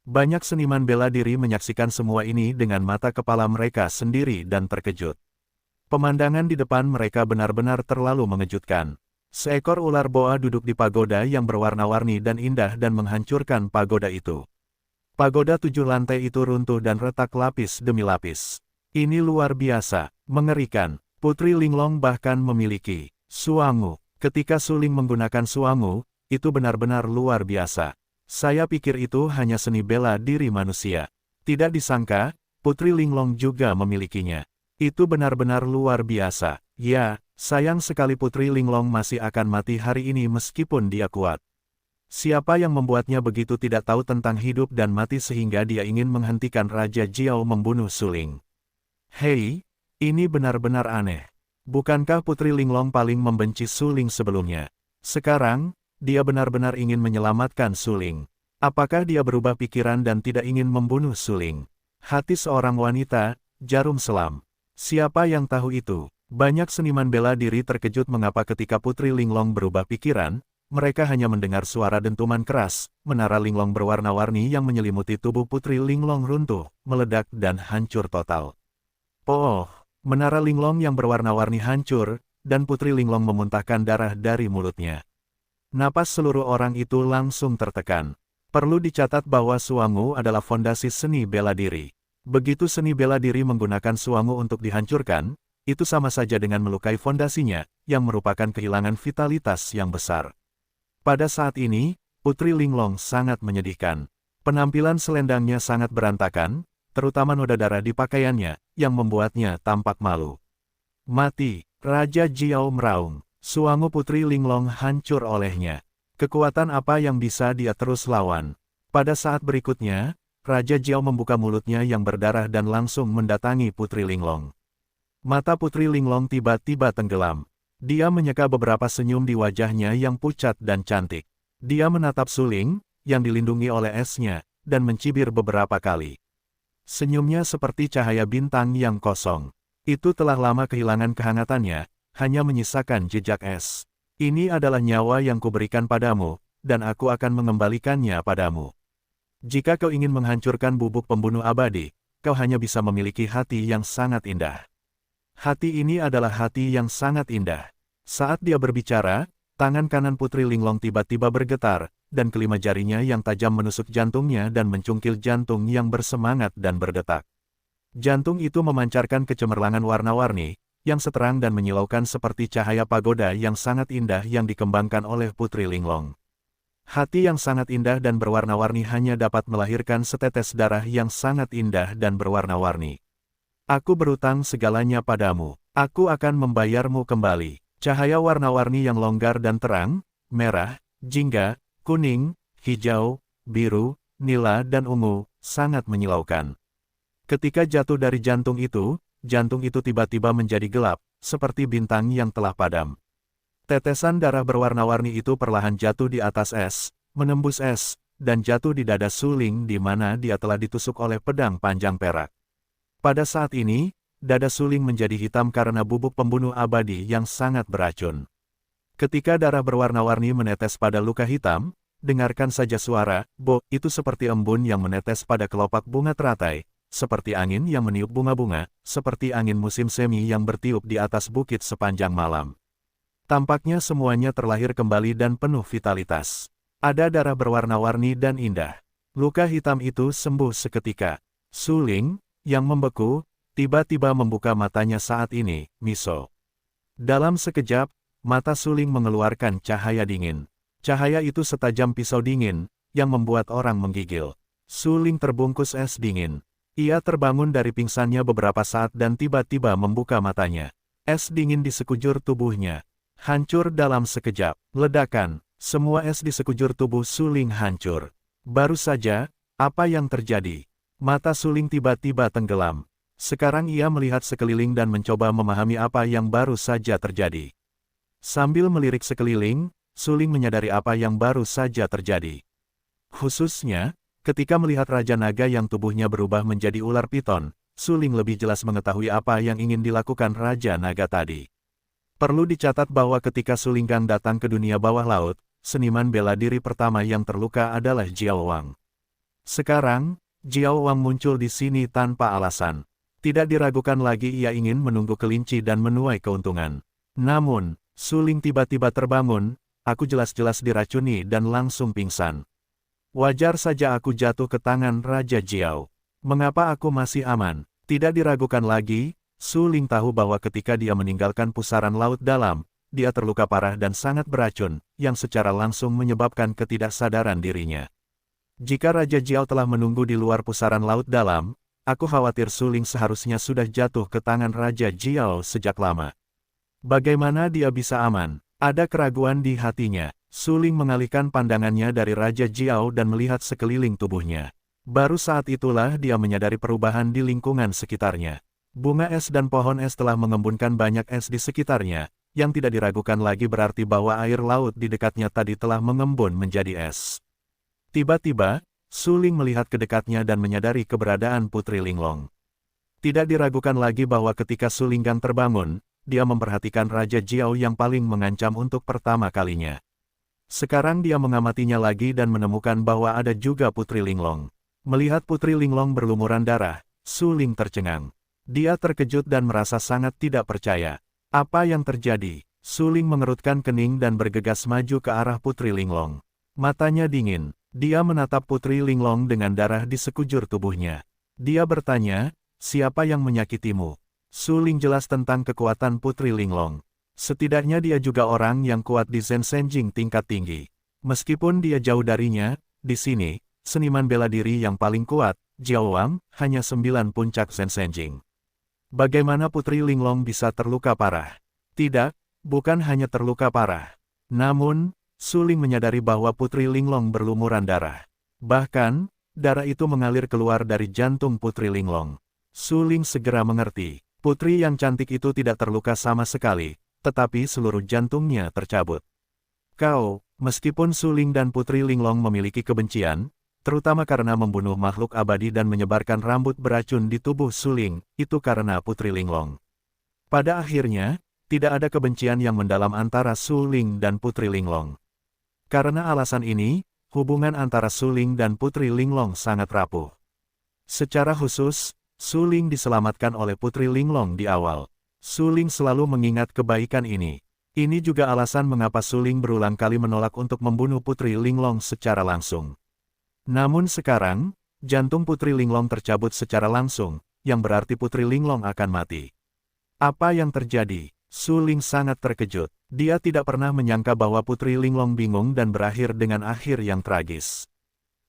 Banyak seniman bela diri menyaksikan semua ini dengan mata kepala mereka sendiri dan terkejut. Pemandangan di depan mereka benar-benar terlalu mengejutkan. Seekor ular boa duduk di pagoda yang berwarna-warni dan indah dan menghancurkan pagoda itu. Pagoda 7 lantai itu runtuh dan retak lapis demi lapis. Ini luar biasa, mengerikan. Putri Linglong bahkan memiliki suangu. Ketika suling menggunakan suangu, itu benar-benar luar biasa. Saya pikir itu hanya seni bela diri manusia. Tidak disangka, Putri Linglong juga memilikinya. Itu benar-benar luar biasa. Ya, sayang sekali Putri Linglong masih akan mati hari ini meskipun dia kuat. Siapa yang membuatnya begitu tidak tahu tentang hidup dan mati sehingga dia ingin menghentikan Raja Jiao membunuh suling. Hei, ini benar-benar aneh. Bukankah Putri Linglong paling membenci suling sebelumnya? Sekarang, dia benar-benar ingin menyelamatkan suling. Apakah dia berubah pikiran dan tidak ingin membunuh suling? Hati seorang wanita, jarum selam. Siapa yang tahu itu? Banyak seniman bela diri terkejut mengapa ketika Putri Linglong berubah pikiran, mereka hanya mendengar suara dentuman keras, menara Linglong berwarna-warni yang menyelimuti tubuh Putri Linglong runtuh, meledak dan hancur total. Menara Linglong yang berwarna-warni hancur, dan Putri Linglong memuntahkan darah dari mulutnya. Napas seluruh orang itu langsung tertekan. Perlu dicatat bahwa Suangu adalah fondasi seni bela diri. Begitu seni bela diri menggunakan Suangu untuk dihancurkan, itu sama saja dengan melukai fondasinya, yang merupakan kehilangan vitalitas yang besar. Pada saat ini, Putri Linglong sangat menyedihkan. Penampilan selendangnya sangat berantakan, terutama noda darah di pakaiannya, yang membuatnya tampak malu. Mati, Raja Jiao meraung. Suangu Putri Linglong hancur olehnya. Kekuatan apa yang bisa dia terus lawan? Pada saat berikutnya, Raja Jiao membuka mulutnya yang berdarah dan langsung mendatangi Putri Linglong. Mata Putri Linglong tiba-tiba tenggelam. Dia menyeka beberapa senyum di wajahnya yang pucat dan cantik. Dia menatap Suling, yang dilindungi oleh esnya, dan mencibir beberapa kali. Senyumnya seperti cahaya bintang yang kosong. Itu telah lama kehilangan kehangatannya, hanya menyisakan jejak es. Ini adalah nyawa yang kuberikan padamu, dan aku akan mengembalikannya padamu. Jika kau ingin menghancurkan bubuk pembunuh abadi, kau hanya bisa memiliki hati yang sangat indah. Hati ini adalah hati yang sangat indah. Saat dia berbicara, tangan kanan Putri Linglong tiba-tiba bergetar, dan kelima jarinya yang tajam menusuk jantungnya dan mencungkil jantung yang bersemangat dan berdetak. Jantung itu memancarkan kecemerlangan warna-warni, yang seterang dan menyilaukan seperti cahaya pagoda yang sangat indah yang dikembangkan oleh Putri Linglong. Hati yang sangat indah dan berwarna-warni hanya dapat melahirkan setetes darah yang sangat indah dan berwarna-warni. Aku berutang segalanya padamu. Aku akan membayarmu kembali. Cahaya warna-warni yang longgar dan terang, merah, jingga, kuning, hijau, biru, nila dan ungu, sangat menyilaukan. Ketika jatuh dari jantung itu tiba-tiba menjadi gelap, seperti bintang yang telah padam. Tetesan darah berwarna-warni itu perlahan jatuh di atas es, menembus es, dan jatuh di dada Suling di mana dia telah ditusuk oleh pedang panjang perak. Pada saat ini, dada Suling menjadi hitam karena bubuk pembunuh abadi yang sangat beracun. Ketika darah berwarna-warni menetes pada luka hitam, dengarkan saja suara, "Bo," itu seperti embun yang menetes pada kelopak bunga teratai. Seperti angin yang meniup bunga-bunga, seperti angin musim semi yang bertiup di atas bukit sepanjang malam. Tampaknya semuanya terlahir kembali dan penuh vitalitas. Ada darah berwarna-warni dan indah. Luka hitam itu sembuh seketika. Suling, yang membeku, tiba-tiba membuka matanya saat ini, Miso. Dalam sekejap, mata Suling mengeluarkan cahaya dingin. Cahaya itu setajam pisau dingin, yang membuat orang menggigil. Suling terbungkus es dingin. Ia terbangun dari pingsannya beberapa saat dan tiba-tiba membuka matanya. Es dingin di sekujur tubuhnya. Hancur dalam sekejap. Ledakan. Semua es di sekujur tubuh Suling hancur. Baru saja, apa yang terjadi? Mata Suling tiba-tiba tenggelam. Sekarang ia melihat sekeliling dan mencoba memahami apa yang baru saja terjadi. Sambil melirik sekeliling, Suling menyadari apa yang baru saja terjadi. Khususnya, ketika melihat Raja Naga yang tubuhnya berubah menjadi ular piton, Suling lebih jelas mengetahui apa yang ingin dilakukan Raja Naga tadi. Perlu dicatat bahwa ketika Sulinggang datang ke dunia bawah laut, seniman bela diri pertama yang terluka adalah Jiao Wang. Sekarang, Jiao Wang muncul di sini tanpa alasan. Tidak diragukan lagi ia ingin menunggu kelinci dan menuai keuntungan. Namun, Suling tiba-tiba terbangun, aku jelas-jelas diracuni dan langsung pingsan. Wajar saja aku jatuh ke tangan Raja Jiao. Mengapa aku masih aman? Tidak diragukan lagi, Suling tahu bahwa ketika dia meninggalkan pusaran laut dalam, dia terluka parah dan sangat beracun, yang secara langsung menyebabkan ketidaksadaran dirinya. Jika Raja Jiao telah menunggu di luar pusaran laut dalam, aku khawatir Suling seharusnya sudah jatuh ke tangan Raja Jiao sejak lama. Bagaimana dia bisa aman? Ada keraguan di hatinya. Suling mengalihkan pandangannya dari Raja Jiao dan melihat sekeliling tubuhnya. Baru saat itulah dia menyadari perubahan di lingkungan sekitarnya. Bunga es dan pohon es telah mengembunkan banyak es di sekitarnya, yang tidak diragukan lagi berarti bahwa air laut di dekatnya tadi telah mengembun menjadi es. Tiba-tiba, Suling melihat ke dekatnya dan menyadari keberadaan Putri Linglong. Tidak diragukan lagi bahwa ketika Sulinggang terbangun, dia memperhatikan Raja Jiao yang paling mengancam untuk pertama kalinya. Sekarang dia mengamatinya lagi dan menemukan bahwa ada juga Putri Linglong. Melihat Putri Linglong berlumuran darah, Suling tercengang. Dia terkejut dan merasa sangat tidak percaya. Apa yang terjadi? Suling mengerutkan kening dan bergegas maju ke arah Putri Linglong. Matanya dingin. Dia menatap Putri Linglong dengan darah di sekujur tubuhnya. Dia bertanya, siapa yang menyakitimu? Su Ling jelas tentang kekuatan Putri Linglong. Setidaknya dia juga orang yang kuat di Zhensheng tingkat tinggi. Meskipun dia jauh darinya, di sini, seniman bela diri yang paling kuat, Jiao Wang, hanya 9 puncak Zhensheng. Bagaimana Putri Linglong bisa terluka parah? Tidak, bukan hanya terluka parah. Namun, Su Ling menyadari bahwa Putri Linglong berlumuran darah. Bahkan, darah itu mengalir keluar dari jantung Putri Linglong. Su Ling segera mengerti, putri yang cantik itu tidak terluka sama sekali, tetapi seluruh jantungnya tercabut. Kau, meskipun Su Ling dan Putri Linglong memiliki kebencian, terutama karena membunuh makhluk abadi dan menyebarkan rambut beracun di tubuh Su Ling, itu karena Putri Linglong. Pada akhirnya, tidak ada kebencian yang mendalam antara Su Ling dan Putri Linglong. Karena alasan ini, hubungan antara Su Ling dan Putri Linglong sangat rapuh. Secara khusus, Su Ling diselamatkan oleh Putri Linglong di awal. Su Ling selalu mengingat kebaikan ini. Ini juga alasan mengapa Su Ling berulang kali menolak untuk membunuh Putri Linglong secara langsung. Namun sekarang, jantung Putri Linglong tercabut secara langsung, yang berarti Putri Linglong akan mati. Apa yang terjadi? Su Ling sangat terkejut. Dia tidak pernah menyangka bahwa Putri Linglong bingung dan berakhir dengan akhir yang tragis.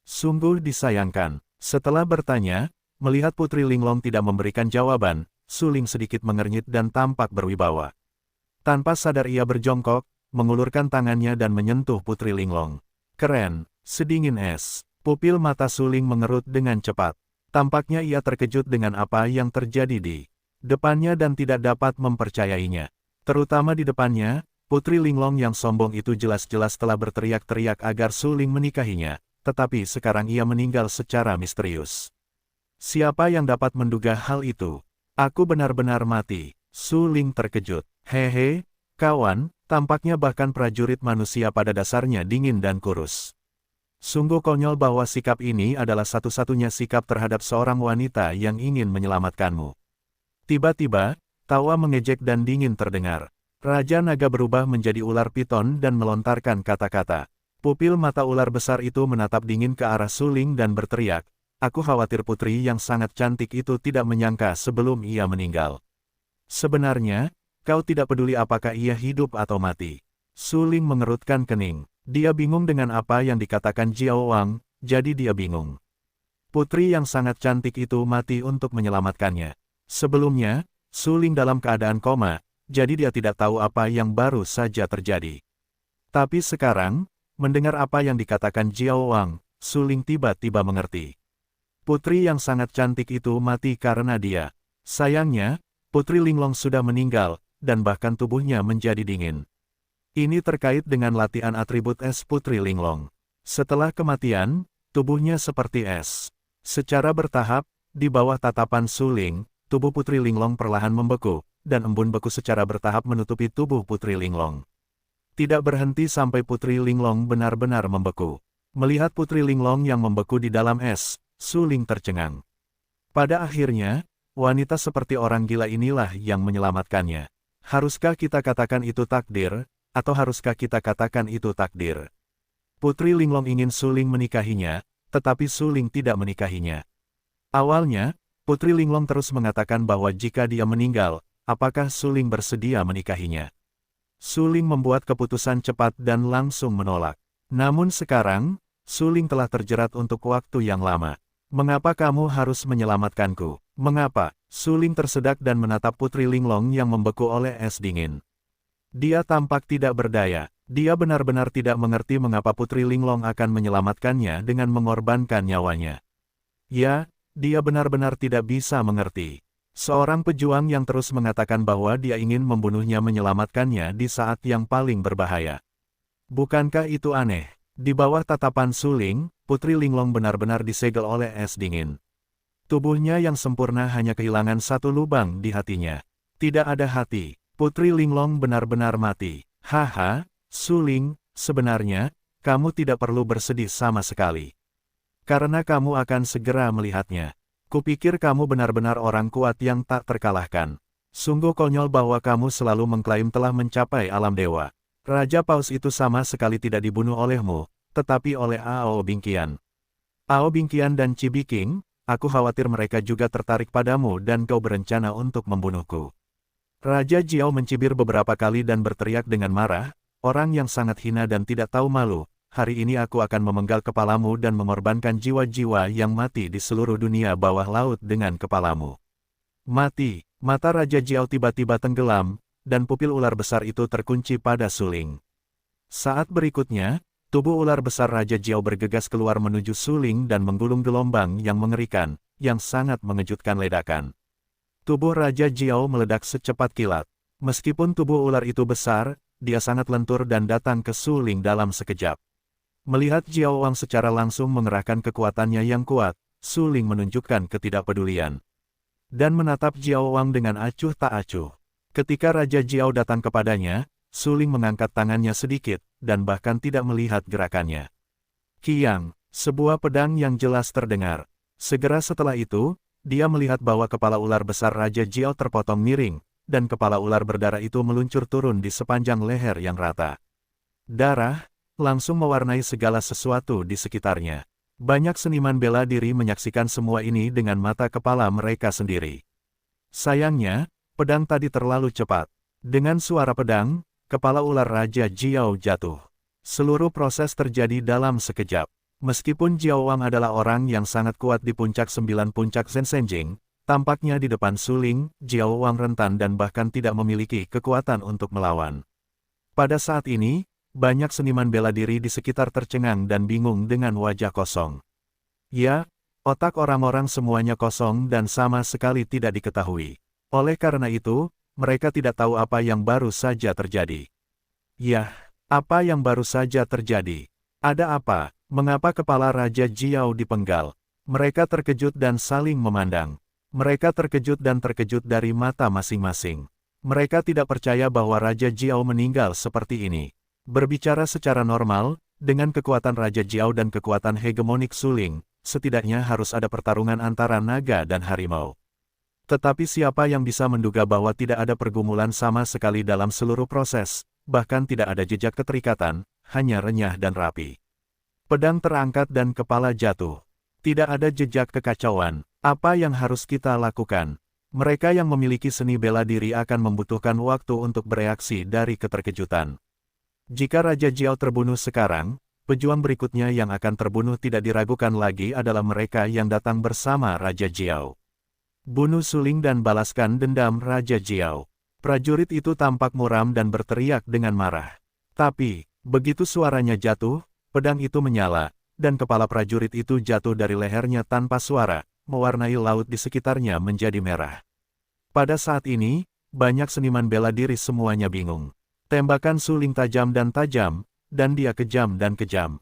Sungguh disayangkan. Setelah bertanya, melihat Putri Linglong tidak memberikan jawaban, Su Ling sedikit mengernyit dan tampak berwibawa. Tanpa sadar ia berjongkok, mengulurkan tangannya dan menyentuh Putri Linglong. Keren, sedingin es. Pupil mata Su Ling mengerut dengan cepat. Tampaknya ia terkejut dengan apa yang terjadi di depannya dan tidak dapat mempercayainya. Terutama di depannya, Putri Linglong yang sombong itu jelas-jelas telah berteriak-teriak agar Su Ling menikahinya, tetapi sekarang ia meninggal secara misterius. Siapa yang dapat menduga hal itu? Aku benar-benar mati. Su Ling terkejut. Hehe, kawan, tampaknya bahkan prajurit manusia pada dasarnya dingin dan kurus. Sungguh konyol bahwa sikap ini adalah satu-satunya sikap terhadap seorang wanita yang ingin menyelamatkanmu. Tiba-tiba, tawa mengejek dan dingin terdengar. Raja Naga berubah menjadi ular piton dan melontarkan kata-kata. Pupil mata ular besar itu menatap dingin ke arah Su Ling dan berteriak, aku khawatir putri yang sangat cantik itu tidak menyangka sebelum ia meninggal. Sebenarnya, kau tidak peduli apakah ia hidup atau mati. Su Ling mengerutkan kening. Dia bingung dengan apa yang dikatakan Jiao Wang, jadi dia bingung. Putri yang sangat cantik itu mati untuk menyelamatkannya. Sebelumnya, Su Ling dalam keadaan koma, jadi dia tidak tahu apa yang baru saja terjadi. Tapi sekarang, mendengar apa yang dikatakan Jiao Wang, Su Ling tiba-tiba mengerti. Putri yang sangat cantik itu mati karena dia. Sayangnya, Putri Linglong sudah meninggal, dan bahkan tubuhnya menjadi dingin. Ini terkait dengan latihan atribut es Putri Linglong. Setelah kematian, tubuhnya seperti es. Secara bertahap, di bawah tatapan Su Ling, tubuh Putri Linglong perlahan membeku, dan embun beku secara bertahap menutupi tubuh Putri Linglong. Tidak berhenti sampai Putri Linglong benar-benar membeku. Melihat Putri Linglong yang membeku di dalam es, Su Ling tercengang. Pada akhirnya, wanita seperti orang gila inilah yang menyelamatkannya. Haruskah kita katakan itu takdir, atau haruskah kita katakan itu takdir? Putri Linglong ingin Su Ling menikahinya, tetapi Su Ling tidak menikahinya. Awalnya, Putri Linglong terus mengatakan bahwa jika dia meninggal, apakah Su Ling bersedia menikahinya? Su Ling membuat keputusan cepat dan langsung menolak. Namun sekarang, Su Ling telah terjerat untuk waktu yang lama. Mengapa kamu harus menyelamatkanku? Mengapa? Su Ling tersedak dan menatap Putri Linglong yang membeku oleh es dingin. Dia tampak tidak berdaya. Dia benar-benar tidak mengerti mengapa Putri Linglong akan menyelamatkannya dengan mengorbankan nyawanya. Ya, dia benar-benar tidak bisa mengerti. Seorang pejuang yang terus mengatakan bahwa dia ingin membunuhnya menyelamatkannya di saat yang paling berbahaya. Bukankah itu aneh? Di bawah tatapan Su Ling, Putri Linglong benar-benar disegel oleh es dingin. Tubuhnya yang sempurna hanya kehilangan satu lubang di hatinya. Tidak ada hati. Putri Linglong benar-benar mati. Haha, Su Ling, sebenarnya, kamu tidak perlu bersedih sama sekali. Karena kamu akan segera melihatnya. Kupikir kamu benar-benar orang kuat yang tak terkalahkan. Sungguh konyol bahwa kamu selalu mengklaim telah mencapai alam dewa. Raja Paus itu sama sekali tidak dibunuh olehmu, tetapi oleh Ao Bingqian. Ao Bingqian dan Chibi King, aku khawatir mereka juga tertarik padamu dan kau berencana untuk membunuhku. Raja Jiao mencibir beberapa kali dan berteriak dengan marah, orang yang sangat hina dan tidak tahu malu, hari ini aku akan memenggal kepalamu dan mengorbankan jiwa-jiwa yang mati di seluruh dunia bawah laut dengan kepalamu. Mati, mata Raja Jiao tiba-tiba tenggelam, dan pupil ular besar itu terkunci pada suling. Saat berikutnya, tubuh ular besar Raja Jiao bergegas keluar menuju suling dan menggulung gelombang yang mengerikan, yang sangat mengejutkan ledakan. Tubuh Raja Jiao meledak secepat kilat. Meskipun tubuh ular itu besar, dia sangat lentur dan datang ke suling dalam sekejap. Melihat Jiao Wang secara langsung mengerahkan kekuatannya yang kuat, suling menunjukkan ketidakpedulian. Dan menatap Jiao Wang dengan acuh tak acuh. Ketika Raja Jiao datang kepadanya, suling mengangkat tangannya sedikit, dan bahkan tidak melihat gerakannya. Kiang, sebuah pedang yang jelas terdengar. Segera setelah itu, dia melihat bahwa kepala ular besar Raja Jiao terpotong miring, dan kepala ular berdarah itu meluncur turun di sepanjang leher yang rata. Darah langsung mewarnai segala sesuatu di sekitarnya. Banyak seniman bela diri menyaksikan semua ini dengan mata kepala mereka sendiri. Sayangnya, pedang tadi terlalu cepat. Dengan suara pedang, kepala ular Raja Jiao jatuh. Seluruh proses terjadi dalam sekejap. Meskipun Jiao Wang adalah orang yang sangat kuat di puncak 9 puncak Zhensheng, tampaknya di depan suling, Jiao Wang rentan dan bahkan tidak memiliki kekuatan untuk melawan. Pada saat ini, banyak seniman bela diri di sekitar tercengang dan bingung dengan wajah kosong. Ya, otak orang-orang semuanya kosong dan sama sekali tidak diketahui. Oleh karena itu, mereka tidak tahu apa yang baru saja terjadi. Yah, apa yang baru saja terjadi? Ada apa? Mengapa kepala Raja Jiao dipenggal? Mereka terkejut dan saling memandang. Mereka terkejut dan terkejut dari mata masing-masing. Mereka tidak percaya bahwa Raja Jiao meninggal seperti ini. Berbicara secara normal, dengan kekuatan Raja Jiao dan kekuatan hegemonik suling, setidaknya harus ada pertarungan antara naga dan harimau. Tetapi siapa yang bisa menduga bahwa tidak ada pergumulan sama sekali dalam seluruh proses, bahkan tidak ada jejak keterikatan, hanya renyah dan rapi. Pedang terangkat dan kepala jatuh. Tidak ada jejak kekacauan. Apa yang harus kita lakukan? Mereka yang memiliki seni bela diri akan membutuhkan waktu untuk bereaksi dari keterkejutan. Jika Raja Jiao terbunuh sekarang, pejuang berikutnya yang akan terbunuh tidak diragukan lagi adalah mereka yang datang bersama Raja Jiao. Bunuh suling dan balaskan dendam Raja Jiao. Prajurit itu tampak muram dan berteriak dengan marah. Tapi, begitu suaranya jatuh, pedang itu menyala, dan kepala prajurit itu jatuh dari lehernya tanpa suara, mewarnai laut di sekitarnya menjadi merah. Pada saat ini, banyak seniman bela diri semuanya bingung. Tembakan suling tajam, dan dia kejam dan kejam.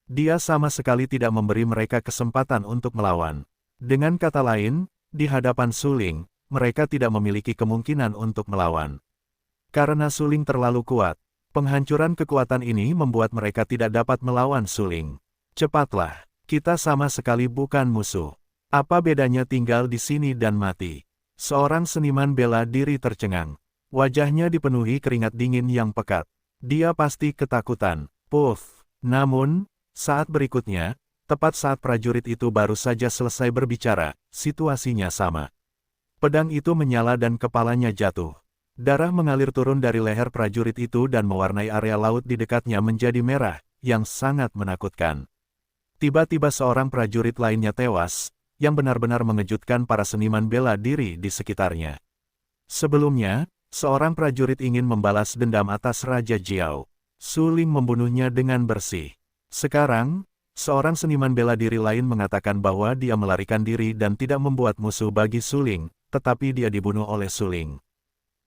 Dia sama sekali tidak memberi mereka kesempatan untuk melawan. Dengan kata lain, di hadapan suling, mereka tidak memiliki kemungkinan untuk melawan. Karena suling terlalu kuat, penghancuran kekuatan ini membuat mereka tidak dapat melawan suling. Cepatlah, kita sama sekali bukan musuh. Apa bedanya tinggal di sini dan mati? Seorang seniman bela diri tercengang. Wajahnya dipenuhi keringat dingin yang pekat. Dia pasti ketakutan. Puff. Namun, saat berikutnya, tepat saat prajurit itu baru saja selesai berbicara, situasinya sama. Pedang itu menyala dan kepalanya jatuh. Darah mengalir turun dari leher prajurit itu dan mewarnai area laut di dekatnya menjadi merah, yang sangat menakutkan. Tiba-tiba seorang prajurit lainnya tewas, yang benar-benar mengejutkan para seniman bela diri di sekitarnya. Sebelumnya, seorang prajurit ingin membalas dendam atas Raja Jiao. Suling membunuhnya dengan bersih. Sekarang, seorang seniman bela diri lain mengatakan bahwa dia melarikan diri dan tidak membuat musuh bagi suling, tetapi dia dibunuh oleh suling.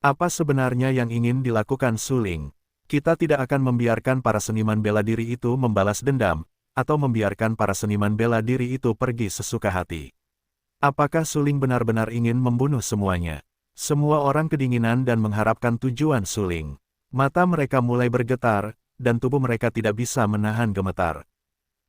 Apa sebenarnya yang ingin dilakukan suling? Kita tidak akan membiarkan para seniman bela diri itu membalas dendam, atau membiarkan para seniman bela diri itu pergi sesuka hati. Apakah suling benar-benar ingin membunuh semuanya? Semua orang kedinginan dan mengharapkan tujuan suling. Mata mereka mulai bergetar, dan tubuh mereka tidak bisa menahan gemetar.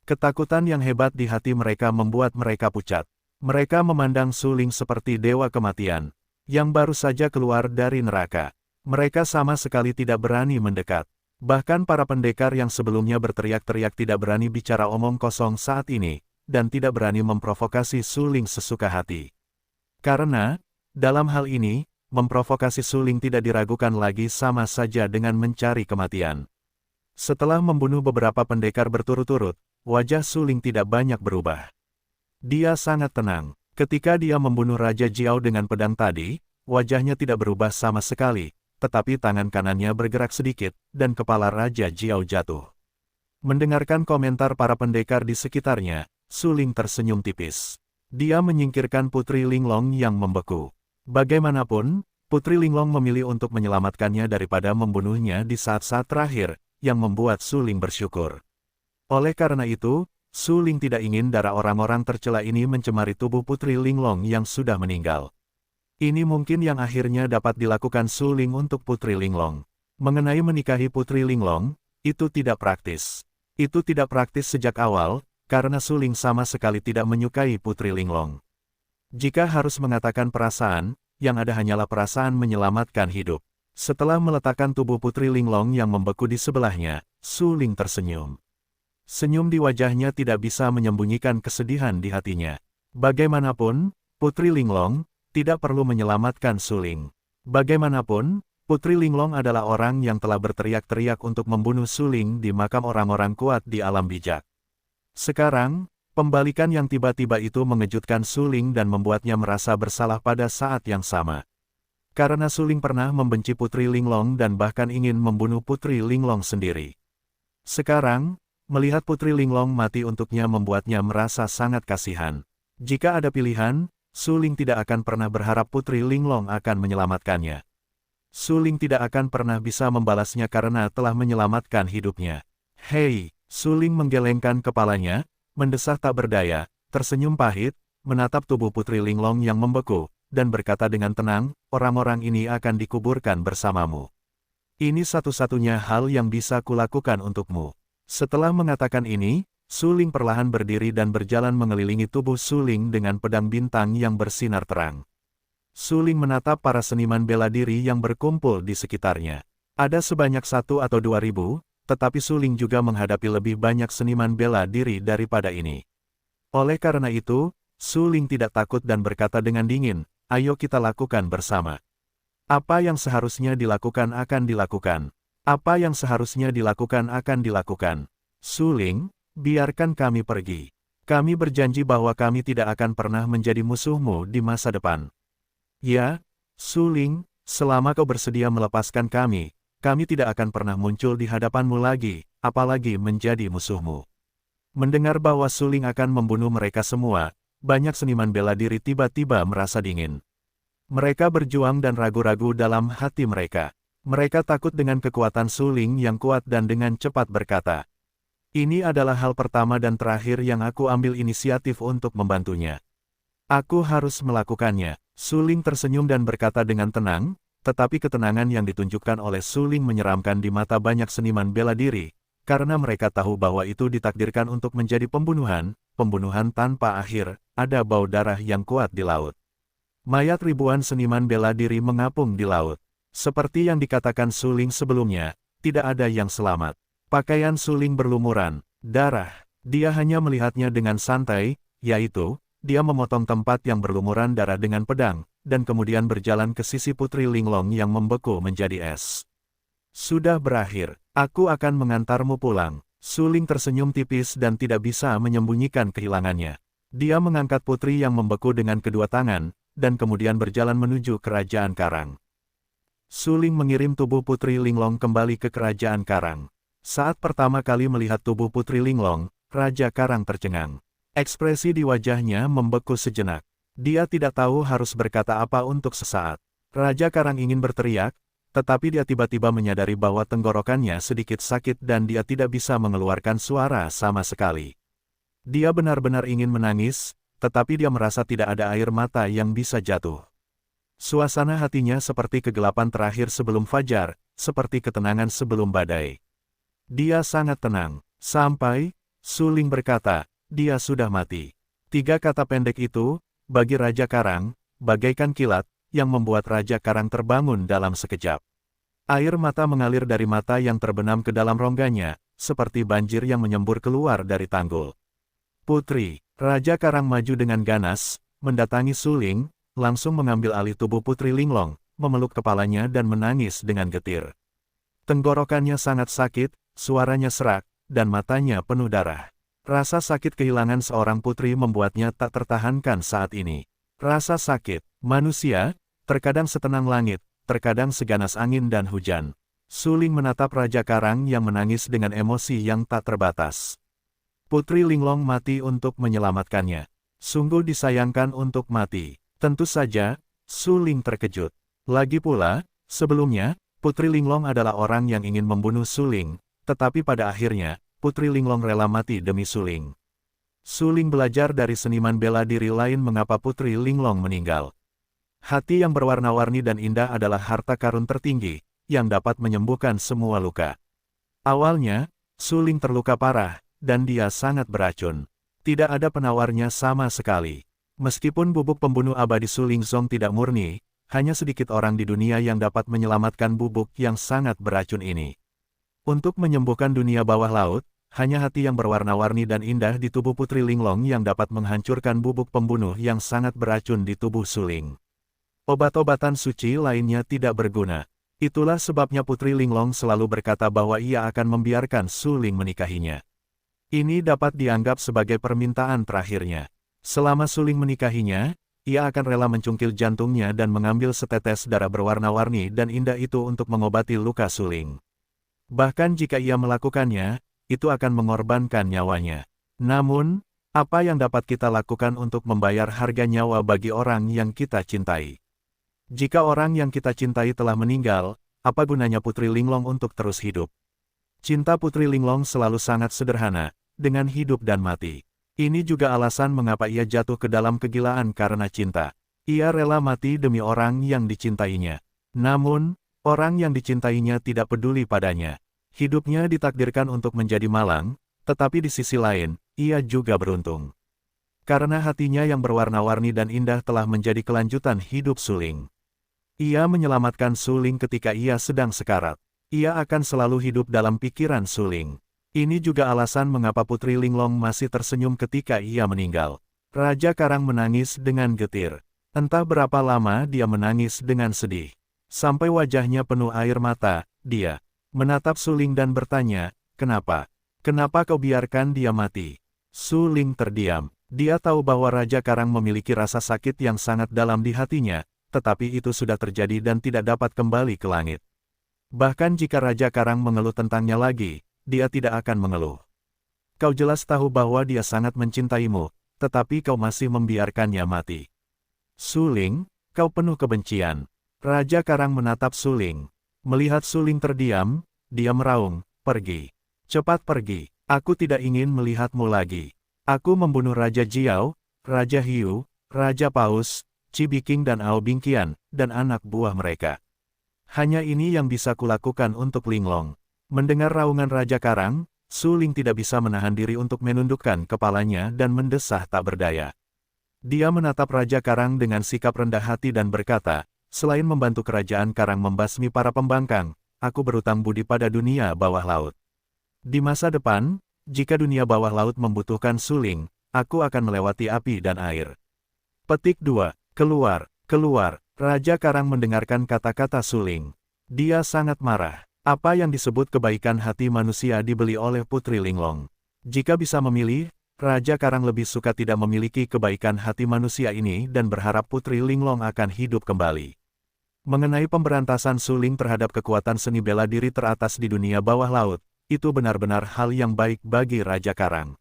Ketakutan yang hebat di hati mereka membuat mereka pucat. Mereka memandang suling seperti dewa kematian, yang baru saja keluar dari neraka. Mereka sama sekali tidak berani mendekat. Bahkan para pendekar yang sebelumnya berteriak-teriak tidak berani bicara omong kosong saat ini, dan tidak berani memprovokasi Su Ling sesuka hati. Karena, dalam hal ini, memprovokasi Su Ling tidak diragukan lagi sama saja dengan mencari kematian. Setelah membunuh beberapa pendekar berturut-turut, wajah Su Ling tidak banyak berubah. Dia sangat tenang. Ketika dia membunuh Raja Jiao dengan pedang tadi, wajahnya tidak berubah sama sekali, tetapi tangan kanannya bergerak sedikit, dan kepala Raja Jiao jatuh. Mendengarkan komentar para pendekar di sekitarnya, Su Ling tersenyum tipis. Dia menyingkirkan Putri Linglong yang membeku. Bagaimanapun, Putri Linglong memilih untuk menyelamatkannya daripada membunuhnya di saat-saat terakhir, yang membuat Su Ling bersyukur. Oleh karena itu, Su Ling tidak ingin darah orang-orang tercela ini mencemari tubuh Putri Linglong yang sudah meninggal. Ini mungkin yang akhirnya dapat dilakukan Su Ling untuk Putri Linglong. Mengenai menikahi Putri Linglong, itu tidak praktis. Itu tidak praktis sejak awal, karena Su Ling sama sekali tidak menyukai Putri Linglong. Jika harus mengatakan perasaan, yang ada hanyalah perasaan menyelamatkan hidup. Setelah meletakkan tubuh Putri Linglong yang membeku di sebelahnya, Su Ling tersenyum. Senyum di wajahnya tidak bisa menyembunyikan kesedihan di hatinya. Bagaimanapun, Putri Linglong tidak perlu menyelamatkan Su Ling. Bagaimanapun, Putri Linglong adalah orang yang telah berteriak-teriak untuk membunuh Su Ling di makam orang-orang kuat di alam bijak. Sekarang, pembalikan yang tiba-tiba itu mengejutkan Su Ling dan membuatnya merasa bersalah pada saat yang sama. Karena Su Ling pernah membenci Putri Linglong dan bahkan ingin membunuh Putri Linglong sendiri. Sekarang, melihat Putri Linglong mati untuknya membuatnya merasa sangat kasihan. Jika ada pilihan, Su Ling tidak akan pernah berharap Putri Linglong akan menyelamatkannya. Su Ling tidak akan pernah bisa membalasnya karena telah menyelamatkan hidupnya. Hei, Su Ling menggelengkan kepalanya, mendesah tak berdaya, tersenyum pahit, menatap tubuh Putri Linglong yang membeku, dan berkata dengan tenang, orang-orang ini akan dikuburkan bersamamu. Ini satu-satunya hal yang bisa kulakukan untukmu. Setelah mengatakan ini, Su Ling perlahan berdiri dan berjalan mengelilingi tubuh Su Ling dengan pedang bintang yang bersinar terang. Su Ling menatap para seniman bela diri yang berkumpul di sekitarnya. Ada sebanyak 1 atau 2.000, tetapi Su Ling juga menghadapi lebih banyak seniman bela diri daripada ini. Oleh karena itu, Su Ling tidak takut dan berkata dengan dingin, ayo kita lakukan bersama. Apa yang seharusnya dilakukan akan dilakukan. Apa yang seharusnya dilakukan akan dilakukan. Su Ling, biarkan kami pergi. Kami berjanji bahwa kami tidak akan pernah menjadi musuhmu di masa depan. Ya, Su Ling, selama kau bersedia melepaskan kami tidak akan pernah muncul di hadapanmu lagi, apalagi menjadi musuhmu. Mendengar bahwa Su Ling akan membunuh mereka semua, banyak seniman bela diri tiba-tiba merasa dingin. Mereka berjuang dan ragu-ragu dalam hati mereka. Mereka takut dengan kekuatan Su Ling yang kuat dan dengan cepat berkata, ini adalah hal pertama dan terakhir yang aku ambil inisiatif untuk membantunya. Aku harus melakukannya. Su Ling tersenyum dan berkata dengan tenang, tetapi ketenangan yang ditunjukkan oleh Su Ling menyeramkan di mata banyak seniman bela diri, karena mereka tahu bahwa itu ditakdirkan untuk menjadi pembunuhan tanpa akhir, ada bau darah yang kuat di laut. Mayat ribuan seniman bela diri mengapung di laut. Seperti yang dikatakan Su Ling sebelumnya, tidak ada yang selamat. Pakaian Su Ling berlumuran darah. Dia hanya melihatnya dengan santai, yaitu, dia memotong tempat yang berlumuran darah dengan pedang, dan kemudian berjalan ke sisi Putri Linglong yang membeku menjadi es. Sudah berakhir, aku akan mengantarmu pulang. Su Ling tersenyum tipis dan tidak bisa menyembunyikan kehilangannya. Dia mengangkat putri yang membeku dengan kedua tangan, dan kemudian berjalan menuju Kerajaan Karang. Su Ling mengirim tubuh Putri Linglong kembali ke Kerajaan Karang. Saat pertama kali melihat tubuh Putri Linglong, Raja Karang tercengang. Ekspresi di wajahnya membeku sejenak. Dia tidak tahu harus berkata apa untuk sesaat. Raja Karang ingin berteriak, tetapi dia tiba-tiba menyadari bahwa tenggorokannya sedikit sakit dan dia tidak bisa mengeluarkan suara sama sekali. Dia benar-benar ingin menangis, tetapi dia merasa tidak ada air mata yang bisa jatuh. Suasana hatinya seperti kegelapan terakhir sebelum fajar, seperti ketenangan sebelum badai. Dia sangat tenang, sampai, Su Ling berkata, dia sudah mati. 3 kata pendek itu, bagi Raja Karang, bagaikan kilat, yang membuat Raja Karang terbangun dalam sekejap. Air mata mengalir dari mata yang terbenam ke dalam rongganya, seperti banjir yang menyembur keluar dari tanggul. Putri, Raja Karang maju dengan ganas, mendatangi Suling, langsung mengambil alih tubuh Putri Linglong, memeluk kepalanya dan menangis dengan getir. Tenggorokannya sangat sakit, suaranya serak, dan matanya penuh darah. Rasa sakit kehilangan seorang putri membuatnya tak tertahankan saat ini. Rasa sakit, manusia, terkadang setenang langit, terkadang seganas angin dan hujan. Suling menatap Raja Karang yang menangis dengan emosi yang tak terbatas. Putri Linglong mati untuk menyelamatkannya. Sungguh disayangkan untuk mati. Tentu saja, Suling terkejut. Lagi pula, sebelumnya, Putri Linglong adalah orang yang ingin membunuh Suling, tetapi pada akhirnya, Putri Linglong rela mati demi Suling. Suling belajar dari seniman bela diri lain mengapa Putri Linglong meninggal. Hati yang berwarna-warni dan indah adalah harta karun tertinggi, yang dapat menyembuhkan semua luka. Awalnya, Suling terluka parah, dan dia sangat beracun. Tidak ada penawarnya sama sekali. Meskipun bubuk pembunuh abadi Suling Zong tidak murni, hanya sedikit orang di dunia yang dapat menyelamatkan bubuk yang sangat beracun ini. Untuk menyembuhkan dunia bawah laut, hanya hati yang berwarna-warni dan indah di tubuh Putri Linglong yang dapat menghancurkan bubuk pembunuh yang sangat beracun di tubuh Suling. Obat-obatan suci lainnya tidak berguna. Itulah sebabnya Putri Linglong selalu berkata bahwa ia akan membiarkan Suling menikahinya. Ini dapat dianggap sebagai permintaan terakhirnya. Selama Suling menikahinya, ia akan rela mencungkil jantungnya dan mengambil setetes darah berwarna-warni dan indah itu untuk mengobati luka Suling. Bahkan jika ia melakukannya, itu akan mengorbankan nyawanya. Namun, apa yang dapat kita lakukan untuk membayar harga nyawa bagi orang yang kita cintai? Jika orang yang kita cintai telah meninggal, apa gunanya Putri Linglong untuk terus hidup? Cinta Putri Linglong selalu sangat sederhana, dengan hidup dan mati. Ini juga alasan mengapa ia jatuh ke dalam kegilaan karena cinta. Ia rela mati demi orang yang dicintainya. Namun, orang yang dicintainya tidak peduli padanya. Hidupnya ditakdirkan untuk menjadi malang, tetapi di sisi lain, ia juga beruntung. Karena hatinya yang berwarna-warni dan indah telah menjadi kelanjutan hidup Suling. Ia menyelamatkan Suling ketika ia sedang sekarat. Ia akan selalu hidup dalam pikiran Suling. Ini juga alasan mengapa Putri Linglong masih tersenyum ketika ia meninggal. Raja Karang menangis dengan getir. Entah berapa lama dia menangis dengan sedih. Sampai wajahnya penuh air mata, dia menatap Suling dan bertanya, "Kenapa? Kenapa kau biarkan dia mati?" Suling terdiam. Dia tahu bahwa Raja Karang memiliki rasa sakit yang sangat dalam di hatinya, tetapi itu sudah terjadi dan tidak dapat kembali ke langit. Bahkan jika Raja Karang mengeluh tentangnya lagi, dia tidak akan mengeluh. Kau jelas tahu bahwa dia sangat mencintaimu, tetapi kau masih membiarkannya mati. Suling, kau penuh kebencian. Raja Karang menatap Suling. Melihat Suling terdiam, dia meraung, "Pergi. Cepat pergi. Aku tidak ingin melihatmu lagi. Aku membunuh Raja Jiao, Raja Hiu, Raja Paus, Cibiking dan Ao Bingqian, dan anak buah mereka. Hanya ini yang bisa kulakukan untuk Linglong." Mendengar raungan Raja Karang, Suling tidak bisa menahan diri untuk menundukkan kepalanya dan mendesah tak berdaya. Dia menatap Raja Karang dengan sikap rendah hati dan berkata, "Selain membantu kerajaan Karang membasmi para pembangkang, aku berutang budi pada dunia bawah laut. Di masa depan, jika dunia bawah laut membutuhkan Suling, aku akan melewati api dan air." Petik 2. Keluar, keluar. Raja Karang mendengarkan kata-kata Suling. Dia sangat marah. Apa yang disebut kebaikan hati manusia dibeli oleh Putri Linglong. Jika bisa memilih, Raja Karang lebih suka tidak memiliki kebaikan hati manusia ini dan berharap Putri Linglong akan hidup kembali. Mengenai pemberantasan Suling terhadap kekuatan seni bela diri teratas di dunia bawah laut, itu benar-benar hal yang baik bagi Raja Karang.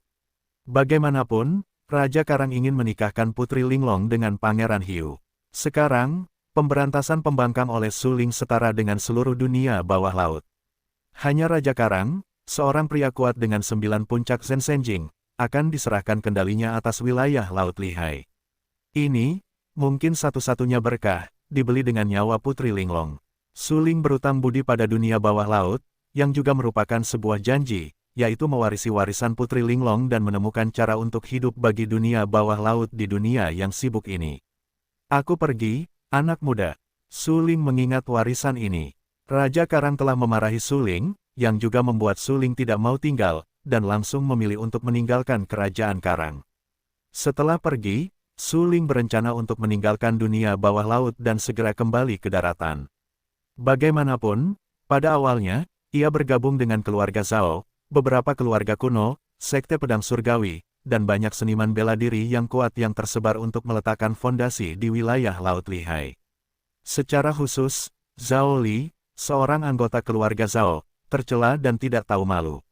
Bagaimanapun, Raja Karang ingin menikahkan Putri Linglong dengan Pangeran Hiu. Sekarang, pemberantasan pembangkang oleh Suling setara dengan seluruh dunia bawah laut. Hanya Raja Karang, seorang pria kuat dengan 9 puncak Zhensenjing, akan diserahkan kendalinya atas wilayah Laut Lihai. Ini, mungkin satu-satunya berkah, dibeli dengan nyawa Putri Linglong. Suling berutang budi pada dunia bawah laut, yang juga merupakan sebuah janji, yaitu mewarisi warisan Putri Linglong dan menemukan cara untuk hidup bagi dunia bawah laut di dunia yang sibuk ini. "Aku pergi, anak muda." Suling mengingat warisan ini. Raja Karang telah memarahi Su Ling, yang juga membuat Su Ling tidak mau tinggal, dan langsung memilih untuk meninggalkan kerajaan Karang. Setelah pergi, Su Ling berencana untuk meninggalkan dunia bawah laut dan segera kembali ke daratan. Bagaimanapun, pada awalnya, ia bergabung dengan keluarga Zhao, beberapa keluarga kuno, sekte pedang surgawi, dan banyak seniman bela diri yang kuat yang tersebar untuk meletakkan fondasi di wilayah Laut Lihai. Secara khusus, Zhao Li, seorang anggota keluarga Zhao, tercela dan tidak tahu malu.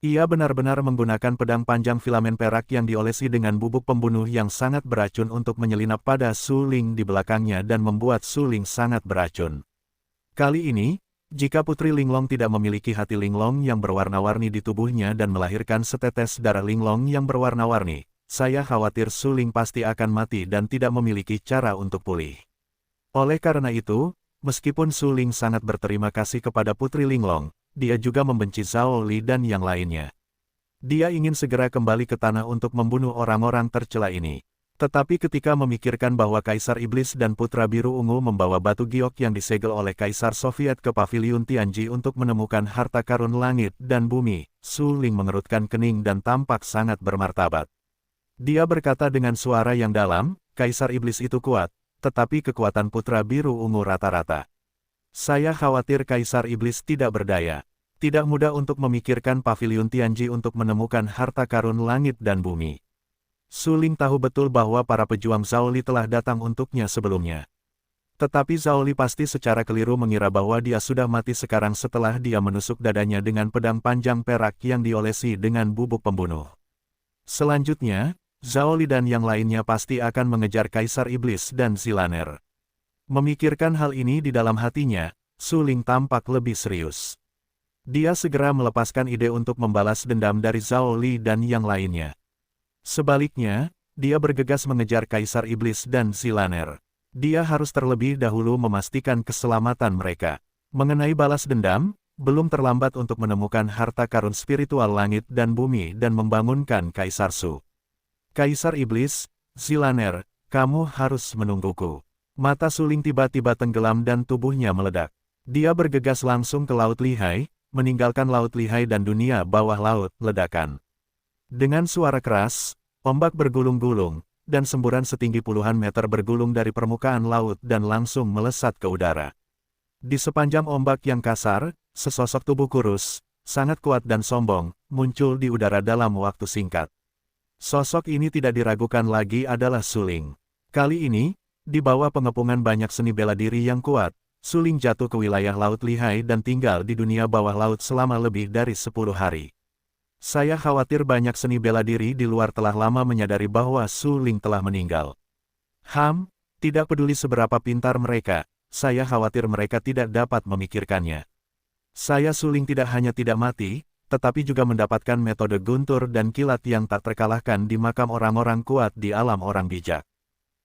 Ia benar-benar menggunakan pedang panjang filamen perak yang diolesi dengan bubuk pembunuh yang sangat beracun untuk menyelinap pada Su Ling di belakangnya dan membuat Su Ling sangat beracun. Kali ini, jika Putri Linglong tidak memiliki hati Linglong yang berwarna-warni di tubuhnya dan melahirkan setetes darah Linglong yang berwarna-warni, saya khawatir Su Ling pasti akan mati dan tidak memiliki cara untuk pulih. Oleh karena itu, meskipun Su Ling sangat berterima kasih kepada Putri Linglong, dia juga membenci Zhao Li dan yang lainnya. Dia ingin segera kembali ke tanah untuk membunuh orang-orang tercela ini. Tetapi ketika memikirkan bahwa Kaisar Iblis dan Putra Biru Ungu membawa batu giok yang disegel oleh Kaisar Soviet ke Paviliun Tianji untuk menemukan harta karun langit dan bumi, Su Ling mengerutkan kening dan tampak sangat bermartabat. Dia berkata dengan suara yang dalam, Kaisar Iblis itu kuat, tetapi kekuatan Putra Biru Ungu rata-rata. Saya khawatir Kaisar Iblis tidak berdaya. Tidak mudah untuk memikirkan Paviliun Tianji untuk menemukan harta karun langit dan bumi. Su Ling tahu betul bahwa para pejuang Zhao Li telah datang untuknya sebelumnya. Tetapi Zhao Li pasti secara keliru mengira bahwa dia sudah mati sekarang setelah dia menusuk dadanya dengan pedang panjang perak yang diolesi dengan bubuk pembunuh. Selanjutnya, Zhao Li dan yang lainnya pasti akan mengejar Kaisar Iblis dan Zilaner. Memikirkan hal ini di dalam hatinya, Su Ling tampak lebih serius. Dia segera melepaskan ide untuk membalas dendam dari Zhao Li dan yang lainnya. Sebaliknya, dia bergegas mengejar Kaisar Iblis dan Zilaner. Dia harus terlebih dahulu memastikan keselamatan mereka. Mengenai balas dendam, belum terlambat untuk menemukan harta karun spiritual langit dan bumi dan membangunkan Kaisar Su. Kaisar Iblis, Zilaner, kamu harus menungguku. Mata Su Ling tiba-tiba tenggelam dan tubuhnya meledak. Dia bergegas langsung ke Laut Lihai, meninggalkan Laut Lihai dan dunia bawah laut, ledakan. Dengan suara keras, ombak bergulung-gulung, dan semburan setinggi puluhan meter bergulung dari permukaan laut dan langsung melesat ke udara. Di sepanjang ombak yang kasar, sesosok tubuh kurus, sangat kuat dan sombong, muncul di udara dalam waktu singkat. Sosok ini tidak diragukan lagi adalah Su Ling. Kali ini, di bawah pengepungan banyak seni bela diri yang kuat, Su Ling jatuh ke wilayah Laut Lihai dan tinggal di dunia bawah laut selama lebih dari 10 hari. Saya khawatir banyak seni bela diri di luar telah lama menyadari bahwa Su Ling telah meninggal. Tidak peduli seberapa pintar mereka, saya khawatir mereka tidak dapat memikirkannya. Saya Su Ling tidak hanya tidak mati, tetapi juga mendapatkan metode guntur dan kilat yang tak terkalahkan di makam orang-orang kuat di alam orang bijak.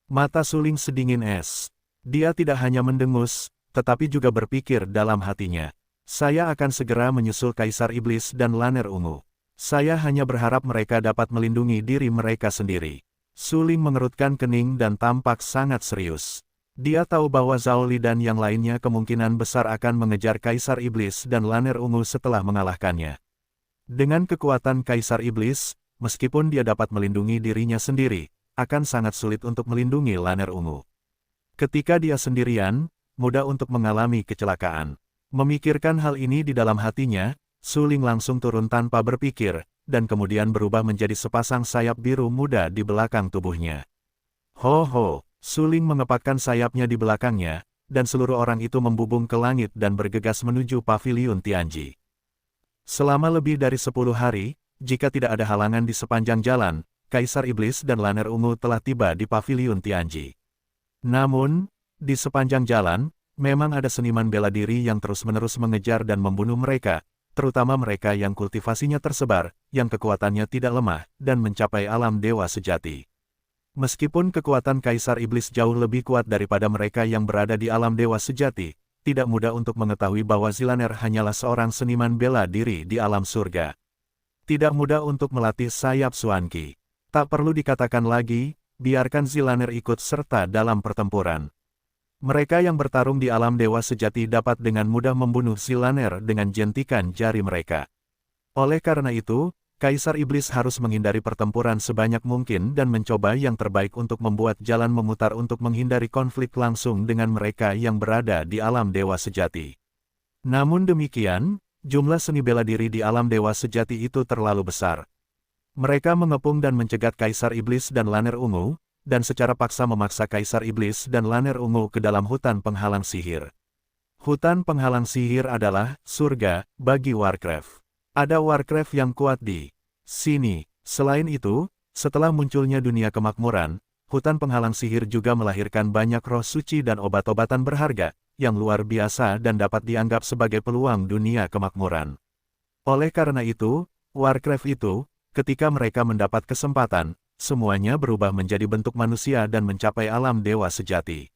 Mata Su Ling sedingin es. Dia tidak hanya mendengus, tetapi juga berpikir dalam hatinya. Saya akan segera menyusul Kaisar Iblis dan Laner Ungu. Saya hanya berharap mereka dapat melindungi diri mereka sendiri. Su Ling mengerutkan kening dan tampak sangat serius. Dia tahu bahwa Zhao Li dan yang lainnya kemungkinan besar akan mengejar Kaisar Iblis dan Laner Ungu setelah mengalahkannya. Dengan kekuatan Kaisar Iblis, meskipun dia dapat melindungi dirinya sendiri, akan sangat sulit untuk melindungi Laner Ungu. Ketika dia sendirian, mudah untuk mengalami kecelakaan. Memikirkan hal ini di dalam hatinya, Su Ling langsung turun tanpa berpikir, dan kemudian berubah menjadi sepasang sayap biru muda di belakang tubuhnya. Ho ho, Su Ling mengepakkan sayapnya di belakangnya, dan seluruh orang itu membubung ke langit dan bergegas menuju Paviliun Tianji. Selama lebih dari 10 hari, jika tidak ada halangan di sepanjang jalan, Kaisar Iblis dan Laner Ungu telah tiba di Paviliun Tianji. Namun, di sepanjang jalan, memang ada seniman bela diri yang terus-menerus mengejar dan membunuh mereka, terutama mereka yang kultivasinya tersebar, yang kekuatannya tidak lemah, dan mencapai alam dewa sejati. Meskipun kekuatan Kaisar Iblis jauh lebih kuat daripada mereka yang berada di alam dewa sejati, tidak mudah untuk mengetahui bahwa Zilaner hanyalah seorang seniman bela diri di alam surga. Tidak mudah untuk melatih sayap Xuanqi. Tak perlu dikatakan lagi, biarkan Zilaner ikut serta dalam pertempuran. Mereka yang bertarung di alam dewa sejati dapat dengan mudah membunuh Zilaner dengan jentikan jari mereka. Oleh karena itu, Kaisar Iblis harus menghindari pertempuran sebanyak mungkin dan mencoba yang terbaik untuk membuat jalan memutar untuk menghindari konflik langsung dengan mereka yang berada di alam dewa sejati. Namun demikian, jumlah seni bela diri di alam dewa sejati itu terlalu besar. Mereka mengepung dan mencegat Kaisar Iblis dan Lanir Ungu, dan secara paksa memaksa Kaisar Iblis dan Lanir Ungu ke dalam hutan penghalang sihir. Hutan penghalang sihir adalah surga bagi Warcraft. Ada Warcraft yang kuat di sini. Selain itu, setelah munculnya dunia kemakmuran, hutan penghalang sihir juga melahirkan banyak roh suci dan obat-obatan berharga, yang luar biasa dan dapat dianggap sebagai peluang dunia kemakmuran. Oleh karena itu, Warcraft itu, ketika mereka mendapat kesempatan, semuanya berubah menjadi bentuk manusia dan mencapai alam dewa sejati.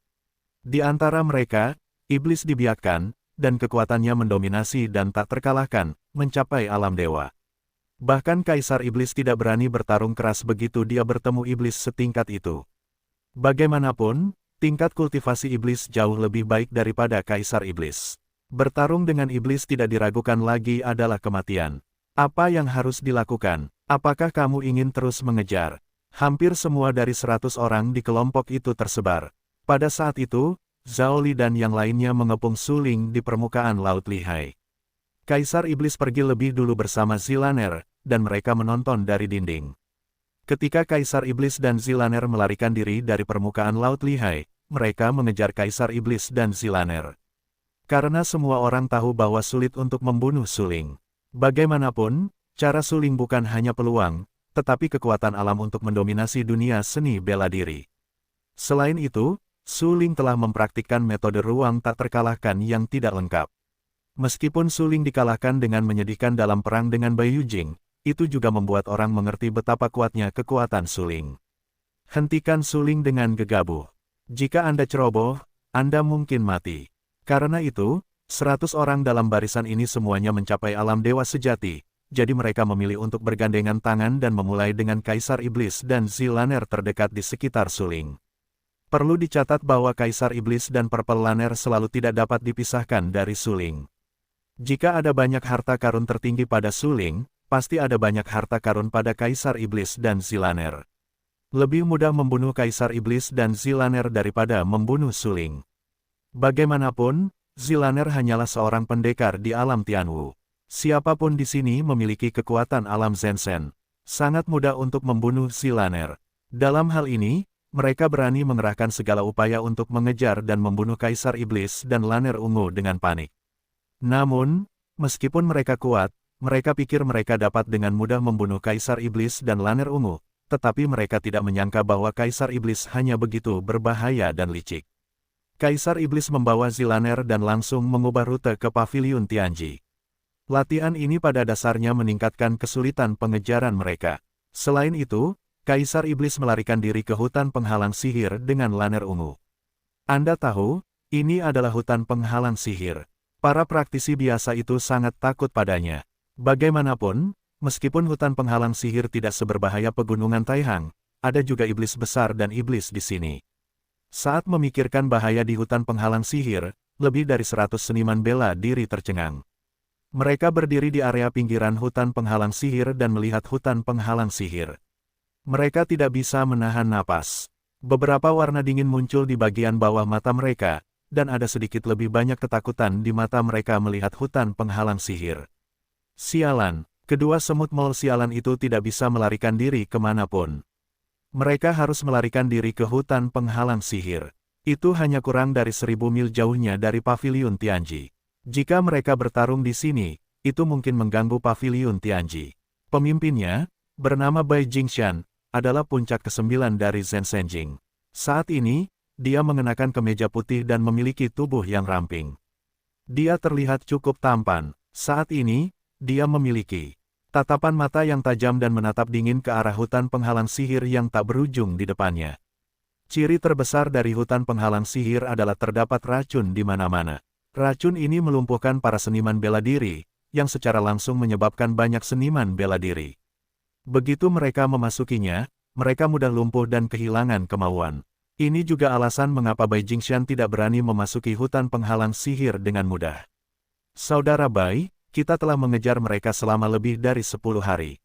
Di antara mereka, iblis dibiarkan, dan kekuatannya mendominasi dan tak terkalahkan, mencapai alam dewa. Bahkan Kaisar Iblis tidak berani bertarung keras begitu dia bertemu iblis setingkat itu. Bagaimanapun, tingkat kultivasi iblis jauh lebih baik daripada Kaisar Iblis. Bertarung dengan iblis tidak diragukan lagi adalah kematian. Apa yang harus dilakukan? Apakah kamu ingin terus mengejar? Hampir semua dari 100 orang di kelompok itu tersebar. Pada saat itu, Zhao Li dan yang lainnya mengepung suling di permukaan Laut Lihai. Kaisar Iblis pergi lebih dulu bersama Zilaner, dan mereka menonton dari dinding. Ketika Kaisar Iblis dan Zilaner melarikan diri dari permukaan Laut Lihai, mereka mengejar Kaisar Iblis dan Zilaner. Karena semua orang tahu bahwa sulit untuk membunuh suling. Bagaimanapun, cara suling bukan hanya peluang, tetapi kekuatan alam untuk mendominasi dunia seni bela diri. Selain itu, suling telah mempraktikkan metode ruang tak terkalahkan yang tidak lengkap. Meskipun suling dikalahkan dengan menyedihkan dalam perang dengan Bai Yujing, itu juga membuat orang mengerti betapa kuatnya kekuatan suling. Hentikan suling dengan gegabah. Jika Anda ceroboh, Anda mungkin mati. Karena itu, 100 orang dalam barisan ini semuanya mencapai alam dewa sejati, jadi mereka memilih untuk bergandengan tangan dan memulai dengan Kaisar Iblis dan Zilaner terdekat di sekitar suling. Perlu dicatat bahwa Kaisar Iblis dan Purple Lancer selalu tidak dapat dipisahkan dari suling. Jika ada banyak harta karun tertinggi pada suling, pasti ada banyak harta karun pada Kaisar Iblis dan Zilaner. Lebih mudah membunuh Kaisar Iblis dan Zilaner daripada membunuh suling. Bagaimanapun, Zilaner hanyalah seorang pendekar di alam Tianwu. Siapapun di sini memiliki kekuatan alam Zensen. Sangat mudah untuk membunuh Zilaner. Dalam hal ini, mereka berani mengerahkan segala upaya untuk mengejar dan membunuh Kaisar Iblis dan Lanir Ungu dengan panik. Namun, meskipun mereka kuat, mereka pikir mereka dapat dengan mudah membunuh Kaisar Iblis dan Lanir Ungu, tetapi mereka tidak menyangka bahwa Kaisar Iblis hanya begitu berbahaya dan licik. Kaisar Iblis membawa Zilaner dan langsung mengubah rute ke Paviliun Tianji. Latihan ini pada dasarnya meningkatkan kesulitan pengejaran mereka. Selain itu, Kaisar Iblis melarikan diri ke hutan penghalang sihir dengan Lanir Ungu. Anda tahu, ini adalah hutan penghalang sihir. Para praktisi biasa itu sangat takut padanya. Bagaimanapun, meskipun hutan penghalang sihir tidak seberbahaya pegunungan Taihang, ada juga iblis besar dan iblis di sini. Saat memikirkan bahaya di hutan penghalang sihir, lebih dari 100 seniman bela diri tercengang. Mereka berdiri di area pinggiran hutan penghalang sihir dan melihat hutan penghalang sihir. Mereka tidak bisa menahan napas. Beberapa warna dingin muncul di bagian bawah mata mereka, dan ada sedikit lebih banyak ketakutan di mata mereka melihat hutan penghalang sihir. Sialan, kedua semut mol sialan itu tidak bisa melarikan diri kemanapun. Mereka harus melarikan diri ke hutan penghalang sihir. Itu hanya kurang dari 1000 mil jauhnya dari Paviliun Tianji. Jika mereka bertarung di sini, itu mungkin mengganggu Paviliun Tianji. Pemimpinnya, bernama Bai Jingshan, adalah puncak ke-9 dari Zhensheng. Saat ini, dia mengenakan kemeja putih dan memiliki tubuh yang ramping. Dia terlihat cukup tampan. Saat ini, dia memiliki tatapan mata yang tajam dan menatap dingin ke arah hutan penghalang sihir yang tak berujung di depannya. Ciri terbesar dari hutan penghalang sihir adalah terdapat racun di mana-mana. Racun ini melumpuhkan para seniman bela diri, yang secara langsung menyebabkan banyak seniman bela diri. Begitu mereka memasukinya, mereka mudah lumpuh dan kehilangan kemauan. Ini juga alasan mengapa Bai Jingshan tidak berani memasuki hutan penghalang sihir dengan mudah. Saudara Bai, kita telah mengejar mereka selama lebih dari 10 hari.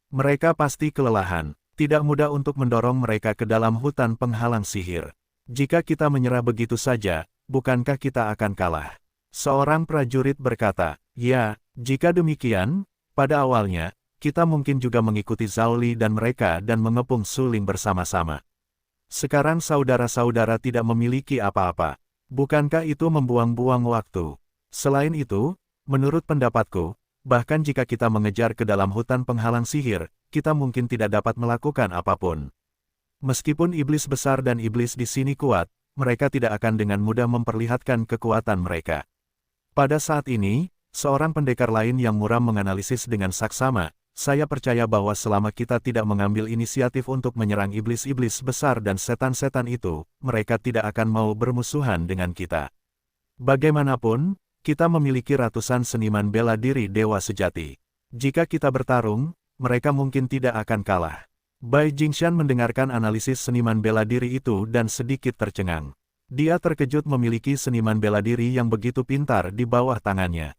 Mereka pasti kelelahan, tidak mudah untuk mendorong mereka ke dalam hutan penghalang sihir. Jika kita menyerah begitu saja, bukankah kita akan kalah? Seorang prajurit berkata, ya, jika demikian, pada awalnya, kita mungkin juga mengikuti Zhao Li dan mereka dan mengepung suling bersama-sama. Sekarang saudara-saudara tidak memiliki apa-apa. Bukankah itu membuang-buang waktu? Selain itu, menurut pendapatku, bahkan jika kita mengejar ke dalam hutan penghalang sihir, kita mungkin tidak dapat melakukan apapun. Meskipun iblis besar dan iblis di sini kuat, mereka tidak akan dengan mudah memperlihatkan kekuatan mereka. Pada saat ini, seorang pendekar lain yang muram menganalisis dengan saksama, saya percaya bahwa selama kita tidak mengambil inisiatif untuk menyerang iblis-iblis besar dan setan-setan itu, mereka tidak akan mau bermusuhan dengan kita. Bagaimanapun, kita memiliki ratusan seniman bela diri dewa sejati. Jika kita bertarung, mereka mungkin tidak akan kalah. Bai Jingshan mendengarkan analisis seniman bela diri itu dan sedikit tercengang. Dia terkejut memiliki seniman bela diri yang begitu pintar di bawah tangannya.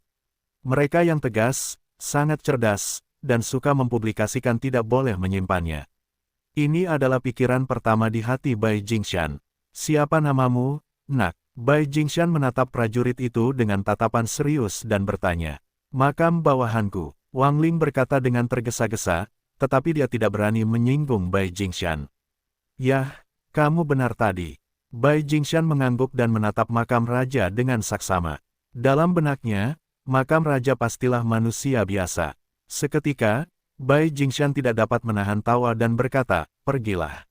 Mereka yang tegas, sangat cerdas, dan suka mempublikasikan tidak boleh menyimpannya. Ini adalah pikiran pertama di hati Bai Jingshan. Siapa namamu, nak? Bai Jingshan menatap prajurit itu dengan tatapan serius dan bertanya. Makam bawahanku, Wang Ling berkata dengan tergesa-gesa, tetapi dia tidak berani menyinggung Bai Jingshan. Yah, kamu benar tadi. Bai Jingshan mengangguk dan menatap makam raja dengan saksama. Dalam benaknya, makam raja pastilah manusia biasa. Seketika, Bai Jingshan tidak dapat menahan tawa dan berkata, pergilah.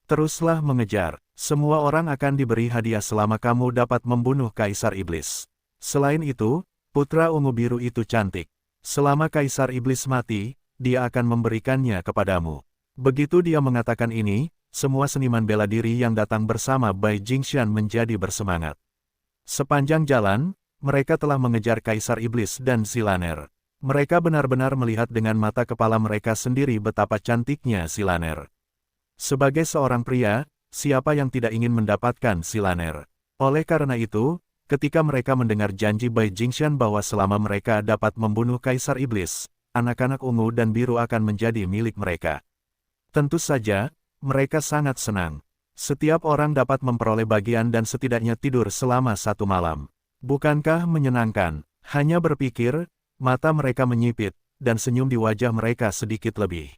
Teruslah mengejar, semua orang akan diberi hadiah selama kamu dapat membunuh Kaisar Iblis. Selain itu, putra ungu biru itu cantik. Selama Kaisar Iblis mati, dia akan memberikannya kepadamu. Begitu dia mengatakan ini, semua seniman bela diri yang datang bersama Bai Jingshan menjadi bersemangat. Sepanjang jalan, mereka telah mengejar Kaisar Iblis dan Zilaner. Mereka benar-benar melihat dengan mata kepala mereka sendiri betapa cantiknya Zilaner. Sebagai seorang pria, siapa yang tidak ingin mendapatkan Zilaner? Oleh karena itu, ketika mereka mendengar janji Bai Jingshan bahwa selama mereka dapat membunuh Kaisar Iblis, anak-anak ungu dan biru akan menjadi milik mereka. Tentu saja, mereka sangat senang. Setiap orang dapat memperoleh bagian dan setidaknya tidur selama 1 malam. Bukankah menyenangkan? Hanya berpikir, mata mereka menyipit, dan senyum di wajah mereka sedikit lebih.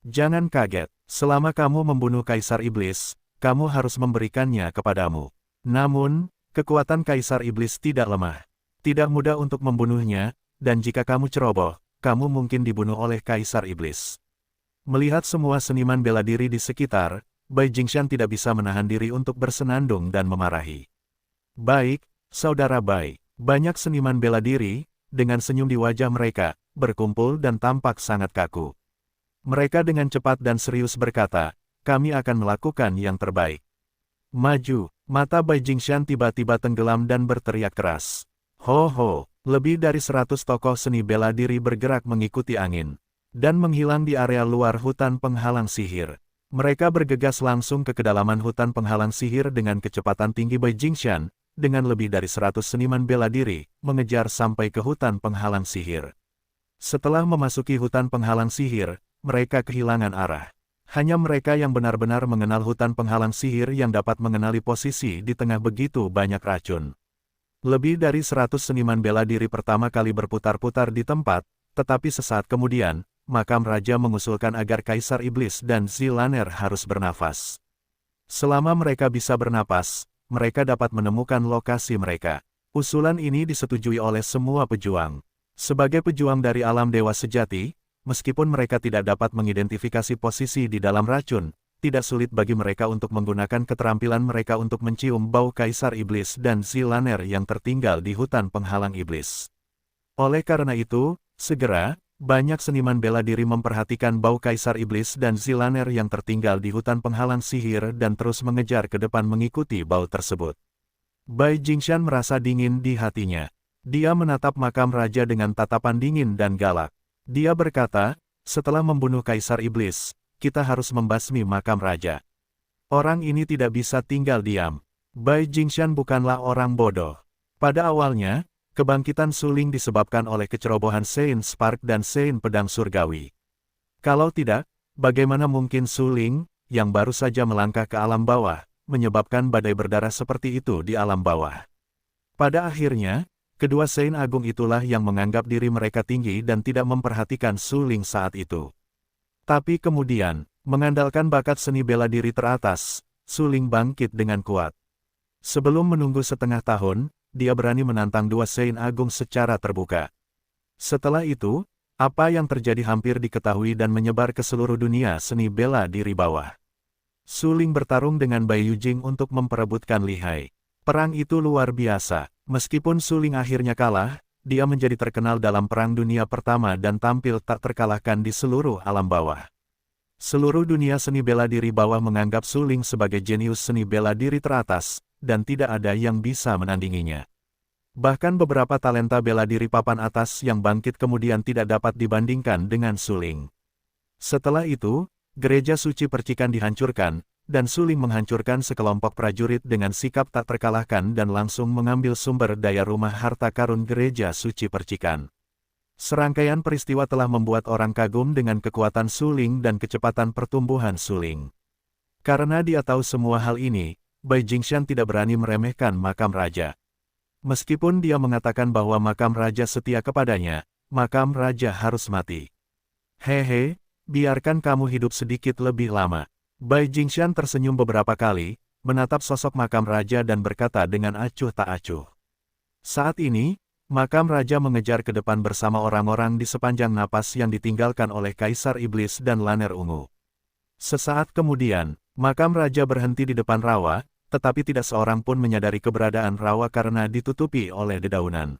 Jangan kaget, selama kamu membunuh Kaisar Iblis, kamu harus memberikannya kepadamu. Namun, kekuatan Kaisar Iblis tidak lemah. Tidak mudah untuk membunuhnya, dan jika kamu ceroboh, kamu mungkin dibunuh oleh Kaisar Iblis. Melihat semua seniman bela diri di sekitar, Bai Jingshan tidak bisa menahan diri untuk bersenandung dan memarahi. Baik, saudara Bai, banyak seniman bela diri, dengan senyum di wajah mereka, berkumpul dan tampak sangat kaku. Mereka dengan cepat dan serius berkata, kami akan melakukan yang terbaik. Maju, mata Bai Jingshan tiba-tiba tenggelam dan berteriak keras. Ho ho, lebih dari 100 tokoh seni bela diri bergerak mengikuti angin, dan menghilang di area luar hutan penghalang sihir. Mereka bergegas langsung ke kedalaman hutan penghalang sihir dengan kecepatan tinggi. Bai Jingshan, dengan lebih dari 100 seniman bela diri, mengejar sampai ke hutan penghalang sihir. Setelah memasuki hutan penghalang sihir, mereka kehilangan arah. Hanya mereka yang benar-benar mengenal hutan penghalang sihir yang dapat mengenali posisi di tengah begitu banyak racun. Lebih dari 100 seniman bela diri pertama kali berputar-putar di tempat, tetapi sesaat kemudian, makam raja mengusulkan agar Kaisar Iblis dan Zilaner harus bernafas. Selama mereka bisa bernapas, mereka dapat menemukan lokasi mereka. Usulan ini disetujui oleh semua pejuang. Sebagai pejuang dari alam dewa sejati, meskipun mereka tidak dapat mengidentifikasi posisi di dalam racun, tidak sulit bagi mereka untuk menggunakan keterampilan mereka untuk mencium bau Kaisar Iblis dan Zilaner yang tertinggal di hutan penghalang iblis. Oleh karena itu, segera, banyak seniman bela diri memperhatikan bau Kaisar Iblis dan Zilaner yang tertinggal di hutan penghalang sihir dan terus mengejar ke depan mengikuti bau tersebut. Bai Jingshan merasa dingin di hatinya. Dia menatap makam raja dengan tatapan dingin dan galak. Dia berkata, setelah membunuh Kaisar Iblis, kita harus membasmi makam raja. Orang ini tidak bisa tinggal diam. Bai Jingshan bukanlah orang bodoh. Pada awalnya, kebangkitan Suling disebabkan oleh kecerobohan Sein Spark dan Sein Pedang Surgawi. Kalau tidak, bagaimana mungkin Suling, yang baru saja melangkah ke alam bawah, menyebabkan badai berdarah seperti itu di alam bawah? Pada akhirnya, kedua Sein Agung itulah yang menganggap diri mereka tinggi dan tidak memperhatikan Suling saat itu. Tapi kemudian, mengandalkan bakat seni bela diri teratas, Suling bangkit dengan kuat. Sebelum menunggu setengah tahun, dia berani menantang dua Sein Agung secara terbuka. Setelah itu, apa yang terjadi hampir diketahui dan menyebar ke seluruh dunia seni bela diri bawah. Suling bertarung dengan Bai Yujing untuk memperebutkan lihai. Perang itu luar biasa. Meskipun Suling akhirnya kalah, dia menjadi terkenal dalam Perang Dunia Pertama dan tampil tak terkalahkan di seluruh alam bawah. Seluruh dunia seni bela diri bawah menganggap Suling sebagai jenius seni bela diri teratas, dan tidak ada yang bisa menandinginya. Bahkan beberapa talenta bela diri papan atas yang bangkit kemudian tidak dapat dibandingkan dengan Suling. Setelah itu, gereja suci percikan dihancurkan, dan Suling menghancurkan sekelompok prajurit dengan sikap tak terkalahkan dan langsung mengambil sumber daya rumah harta karun gereja suci percikan. Serangkaian peristiwa telah membuat orang kagum dengan kekuatan Suling dan kecepatan pertumbuhan Suling. Karena dia tahu semua hal ini, Bai Jingshan tidak berani meremehkan makam raja. Meskipun dia mengatakan bahwa makam raja setia kepadanya, makam raja harus mati. Hehe, biarkan kamu hidup sedikit lebih lama. Bai Jingshan tersenyum beberapa kali, menatap sosok makam raja dan berkata dengan acuh tak acuh. Saat ini, makam raja mengejar ke depan bersama orang-orang di sepanjang napas yang ditinggalkan oleh Kaisar Iblis dan Lanner Ungu. Sesaat kemudian, makam raja berhenti di depan rawa, tetapi tidak seorang pun menyadari keberadaan rawa karena ditutupi oleh dedaunan.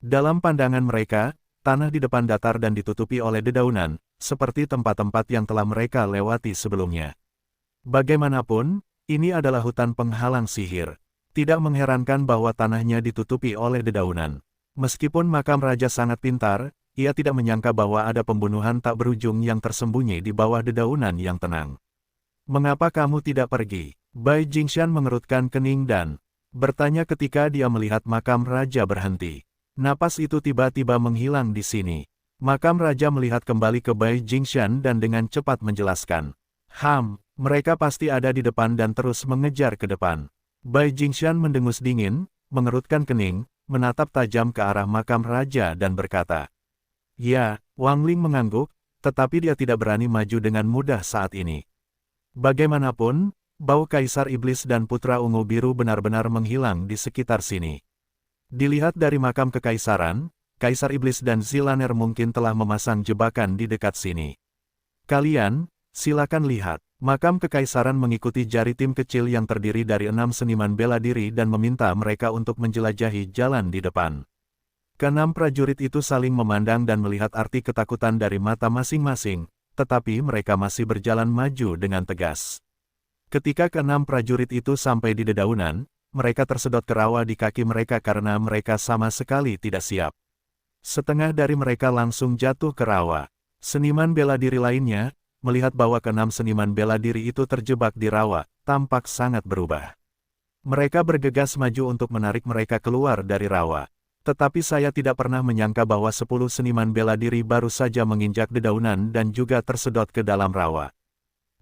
Dalam pandangan mereka, tanah di depan datar dan ditutupi oleh dedaunan, seperti tempat-tempat yang telah mereka lewati sebelumnya. Bagaimanapun, ini adalah hutan penghalang sihir. Tidak mengherankan bahwa tanahnya ditutupi oleh dedaunan. Meskipun makam raja sangat pintar, ia tidak menyangka bahwa ada pembunuhan tak berujung yang tersembunyi di bawah dedaunan yang tenang. Mengapa kamu tidak pergi? Bai Jingshan mengerutkan kening dan bertanya ketika dia melihat makam raja berhenti. Napas itu tiba-tiba menghilang di sini. Makam raja melihat kembali ke Bai Jingshan dan dengan cepat menjelaskan. Mereka pasti ada di depan dan terus mengejar ke depan. Bai Jingshan mendengus dingin, mengerutkan kening, menatap tajam ke arah makam raja dan berkata. Ya, Wang Ling mengangguk, tetapi dia tidak berani maju dengan mudah saat ini. Bagaimanapun, bau Kaisar Iblis dan Putra Ungu Biru benar-benar menghilang di sekitar sini. Dilihat dari makam kekaisaran, Kaisar Iblis dan Zilaner mungkin telah memasang jebakan di dekat sini. Kalian, silakan lihat. Makam kekaisaran mengikuti jari tim kecil yang terdiri dari 6 seniman bela diri dan meminta mereka untuk menjelajahi jalan di depan. Keenam prajurit itu saling memandang dan melihat arti ketakutan dari mata masing-masing, tetapi mereka masih berjalan maju dengan tegas. Ketika keenam prajurit itu sampai di dedaunan, mereka tersedot ke rawa di kaki mereka karena mereka sama sekali tidak siap. Setengah dari mereka langsung jatuh ke rawa. Seniman bela diri lainnya, melihat bahwa keenam seniman bela diri itu terjebak di rawa, tampak sangat berubah. Mereka bergegas maju untuk menarik mereka keluar dari rawa. Tetapi saya tidak pernah menyangka bahwa 10 seniman bela diri baru saja menginjak dedaunan dan juga tersedot ke dalam rawa.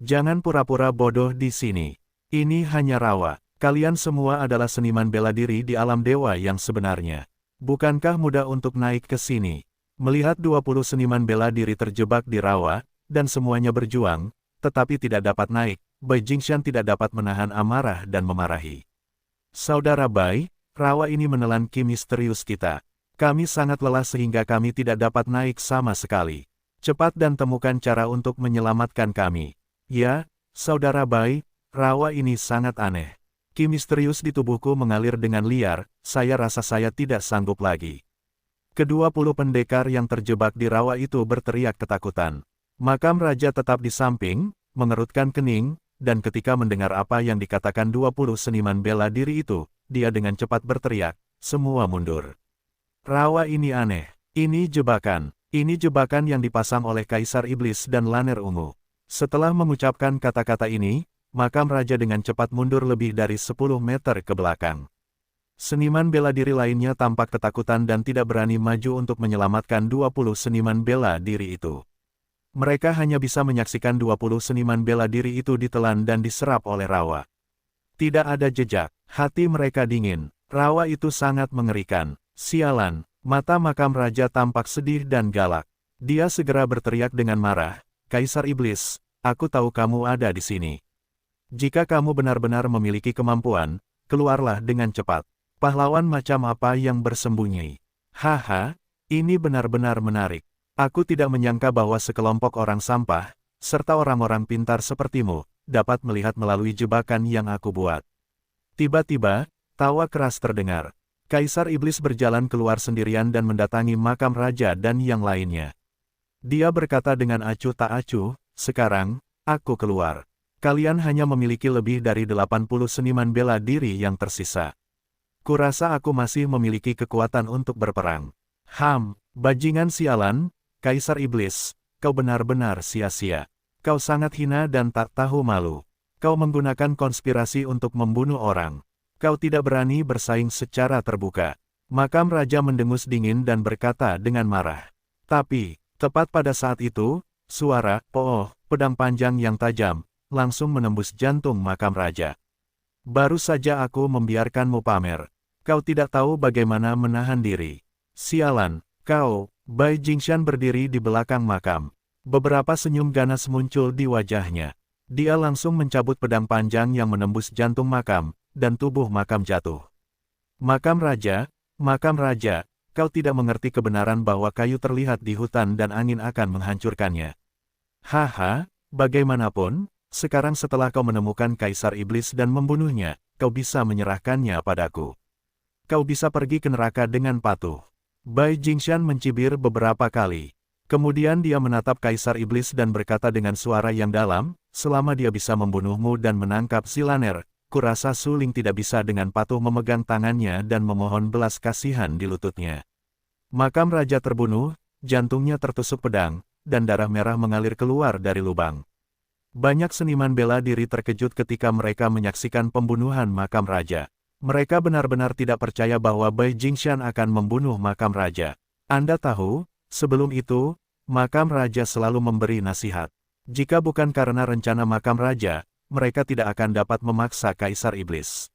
Jangan pura-pura bodoh di sini. Ini hanya rawa. Kalian semua adalah seniman bela diri di alam dewa yang sebenarnya. Bukankah mudah untuk naik ke sini? Melihat 20 seniman bela diri terjebak di rawa, dan semuanya berjuang, tetapi tidak dapat naik, Bai Jingshan tidak dapat menahan amarah dan memarahi. Saudara Bai, rawa ini menelan ki misterius kita. Kami sangat lelah sehingga kami tidak dapat naik sama sekali. Cepat dan temukan cara untuk menyelamatkan kami. Ya, Saudara Bai, rawa ini sangat aneh. Ki misterius di tubuhku mengalir dengan liar, saya rasa saya tidak sanggup lagi. Ke-20 pendekar yang terjebak di rawa itu berteriak ketakutan. Makam raja tetap di samping, mengerutkan kening, dan ketika mendengar apa yang dikatakan 20 seniman bela diri itu, dia dengan cepat berteriak, semua mundur. Rawa ini aneh, ini jebakan yang dipasang oleh Kaisar Iblis dan Lanner Ungu. Setelah mengucapkan kata-kata ini, makam raja dengan cepat mundur lebih dari 10 meter ke belakang. Seniman bela diri lainnya tampak ketakutan dan tidak berani maju untuk menyelamatkan 20 seniman bela diri itu. Mereka hanya bisa menyaksikan 20 seniman bela diri itu ditelan dan diserap oleh rawa. Tidak ada jejak, hati mereka dingin. Rawa itu sangat mengerikan. Sialan, mata makam raja tampak sedih dan galak. Dia segera berteriak dengan marah, "Kaisar Iblis, aku tahu kamu ada di sini. Jika kamu benar-benar memiliki kemampuan, keluarlah dengan cepat. Pahlawan macam apa yang bersembunyi? Haha, ini benar-benar menarik. Aku tidak menyangka bahwa sekelompok orang sampah, serta orang-orang pintar sepertimu, dapat melihat melalui jebakan yang aku buat." Tiba-tiba, tawa keras terdengar. Kaisar Iblis berjalan keluar sendirian dan mendatangi makam raja dan yang lainnya. Dia berkata dengan acuh tak acuh, "Sekarang, aku keluar. Kalian hanya memiliki lebih dari 80 seniman bela diri yang tersisa. Kurasa aku masih memiliki kekuatan untuk berperang." Bajingan sialan, Kaisar Iblis, kau benar-benar sia-sia. Kau sangat hina dan tak tahu malu. Kau menggunakan konspirasi untuk membunuh orang. Kau tidak berani bersaing secara terbuka. Makam raja mendengus dingin dan berkata dengan marah. Tapi, tepat pada saat itu, suara pedang panjang yang tajam langsung menembus jantung makam raja. "Baru saja aku membiarkanmu pamer. Kau tidak tahu bagaimana menahan diri. Sialan, kau." Bai Jingshan berdiri di belakang makam. Beberapa senyum ganas muncul di wajahnya. Dia langsung mencabut pedang panjang yang menembus jantung makam, dan tubuh makam jatuh. Makam raja, kau tidak mengerti kebenaran bahwa kayu terlihat di hutan dan angin akan menghancurkannya. Bagaimanapun, sekarang setelah kau menemukan Kaisar Iblis dan membunuhnya, kau bisa menyerahkannya padaku. Kau bisa pergi ke neraka dengan patuh. Bai Jingshan mencibir beberapa kali. Kemudian dia menatap Kaisar Iblis dan berkata dengan suara yang dalam, "Selama dia bisa membunuhmu dan menangkap Zilaner, kurasa Su Ling tidak bisa dengan patuh memegang tangannya dan memohon belas kasihan di lututnya." Makam raja terbunuh, jantungnya tertusuk pedang, dan darah merah mengalir keluar dari lubang. Banyak seniman bela diri terkejut ketika mereka menyaksikan pembunuhan makam raja. Mereka benar-benar tidak percaya bahwa Bai Jingshan akan membunuh makam raja. Anda tahu, sebelum itu, makam raja selalu memberi nasihat. Jika bukan karena rencana makam raja, mereka tidak akan dapat memaksa Kaisar Iblis.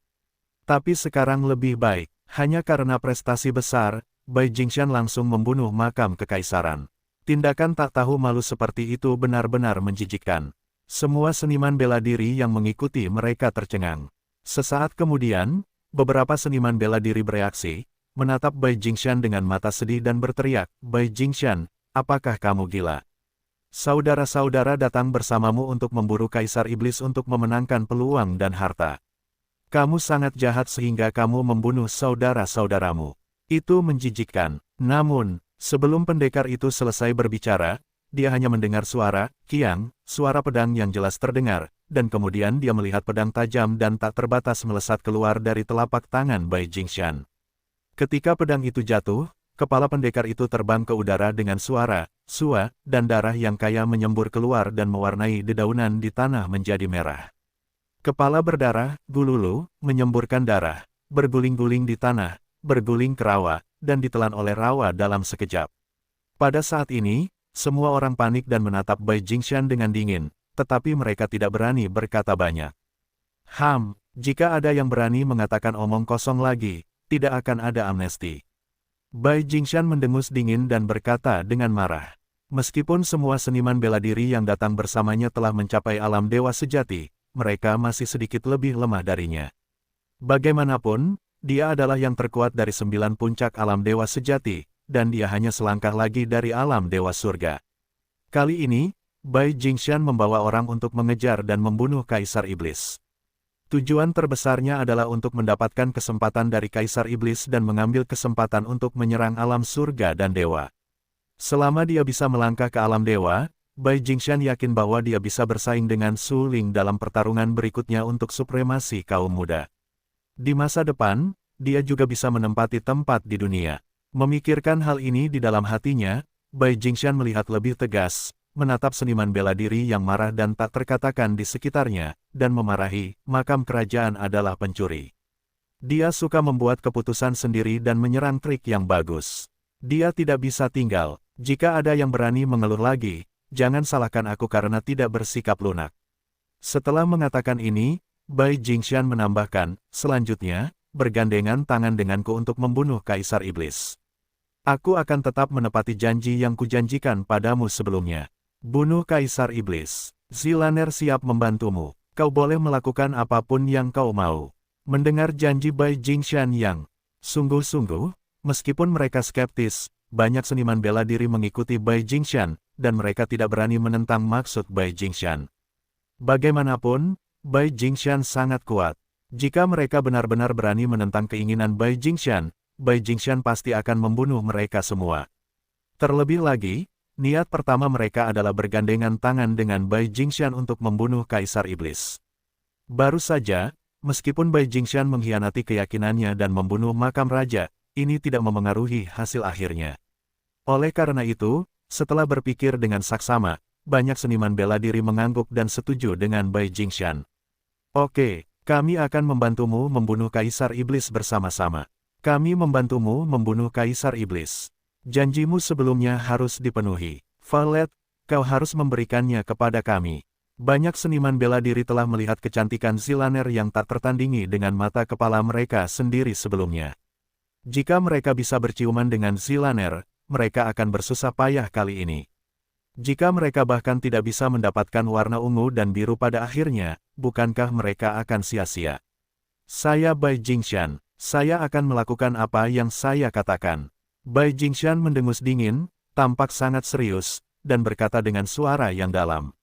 Tapi sekarang lebih baik, hanya karena prestasi besar, Bai Jingshan langsung membunuh makam kekaisaran. Tindakan tak tahu malu seperti itu benar-benar menjijikkan. Semua seniman bela diri yang mengikuti mereka tercengang. Sesaat kemudian, beberapa seniman bela diri bereaksi, menatap Bai Jingshan dengan mata sedih dan berteriak, "Bai Jingshan, apakah kamu gila? Saudara-saudara datang bersamamu untuk memburu Kaisar Iblis untuk memenangkan peluang dan harta. Kamu sangat jahat sehingga kamu membunuh saudara-saudaramu. Itu menjijikkan." Namun, sebelum pendekar itu selesai berbicara, dia hanya mendengar suara pedang yang jelas terdengar, dan kemudian dia melihat pedang tajam dan tak terbatas melesat keluar dari telapak tangan Bai Jingshan. Ketika pedang itu jatuh, kepala pendekar itu terbang ke udara dengan suara, "Sua," dan darah yang kaya menyembur keluar dan mewarnai dedaunan di tanah menjadi merah. Kepala berdarah, gululu, menyemburkan darah, berguling-guling di tanah, berguling ke rawa, dan ditelan oleh rawa dalam sekejap. Pada saat ini, semua orang panik dan menatap Bai Jingshan dengan dingin, tetapi mereka tidak berani berkata banyak. Jika ada yang berani mengatakan omong kosong lagi, tidak akan ada amnesti. Bai Jingshan mendengus dingin dan berkata dengan marah. Meskipun semua seniman bela diri yang datang bersamanya telah mencapai alam dewa sejati, mereka masih sedikit lebih lemah darinya. Bagaimanapun, dia adalah yang terkuat dari 9 puncak alam dewa sejati, dan dia hanya selangkah lagi dari alam dewa surga. Kali ini, Bai Jingshan membawa orang untuk mengejar dan membunuh Kaisar Iblis. Tujuan terbesarnya adalah untuk mendapatkan kesempatan dari Kaisar Iblis dan mengambil kesempatan untuk menyerang alam surga dan dewa. Selama dia bisa melangkah ke alam dewa, Bai Jingshan yakin bahwa dia bisa bersaing dengan Su Ling dalam pertarungan berikutnya untuk supremasi kaum muda. Di masa depan, dia juga bisa menempati tempat di dunia. Memikirkan hal ini di dalam hatinya, Bai Jingshan melihat lebih tegas, menatap seniman bela diri yang marah dan tak terkatakan di sekitarnya, dan memarahi, makam kerajaan adalah pencuri. Dia suka membuat keputusan sendiri dan menyerang trik yang bagus. Dia tidak bisa tinggal. Jika ada yang berani mengeluh lagi, jangan salahkan aku karena tidak bersikap lunak. Setelah mengatakan ini, Bai Jingxian menambahkan, selanjutnya, bergandengan tangan denganku untuk membunuh Kaisar Iblis. Aku akan tetap menepati janji yang kujanjikan padamu sebelumnya. Bunuh Kaisar Iblis. Zilaner siap membantumu. Kau boleh melakukan apapun yang kau mau. Mendengar janji Bai Jingxian yang sungguh-sungguh, meskipun mereka skeptis, banyak seniman bela diri mengikuti Bai Jingxian, dan mereka tidak berani menentang maksud Bai Jingxian. Bagaimanapun, Bai Jingxian sangat kuat. Jika mereka benar-benar berani menentang keinginan Bai Jingxian pasti akan membunuh mereka semua. Terlebih lagi, niat pertama mereka adalah bergandengan tangan dengan Bai Jingxian untuk membunuh Kaisar Iblis. Baru saja, meskipun Bai Jingxian mengkhianati keyakinannya dan membunuh makam raja, ini tidak memengaruhi hasil akhirnya. Oleh karena itu, setelah berpikir dengan saksama, banyak seniman bela diri mengangguk dan setuju dengan Bai Jingxian. Oke, kami akan membantumu membunuh Kaisar Iblis bersama-sama. Kami membantumu membunuh Kaisar Iblis. Janjimu sebelumnya harus dipenuhi. Valet, kau harus memberikannya kepada kami. Banyak seniman bela diri telah melihat kecantikan Zilaner yang tak tertandingi dengan mata kepala mereka sendiri sebelumnya. Jika mereka bisa berciuman dengan Zilaner, mereka akan bersusah payah kali ini. Jika mereka bahkan tidak bisa mendapatkan warna ungu dan biru pada akhirnya, bukankah mereka akan sia-sia? Saya Bai Jingxian, saya akan melakukan apa yang saya katakan. Bai Jingxian mendengus dingin, tampak sangat serius, dan berkata dengan suara yang dalam.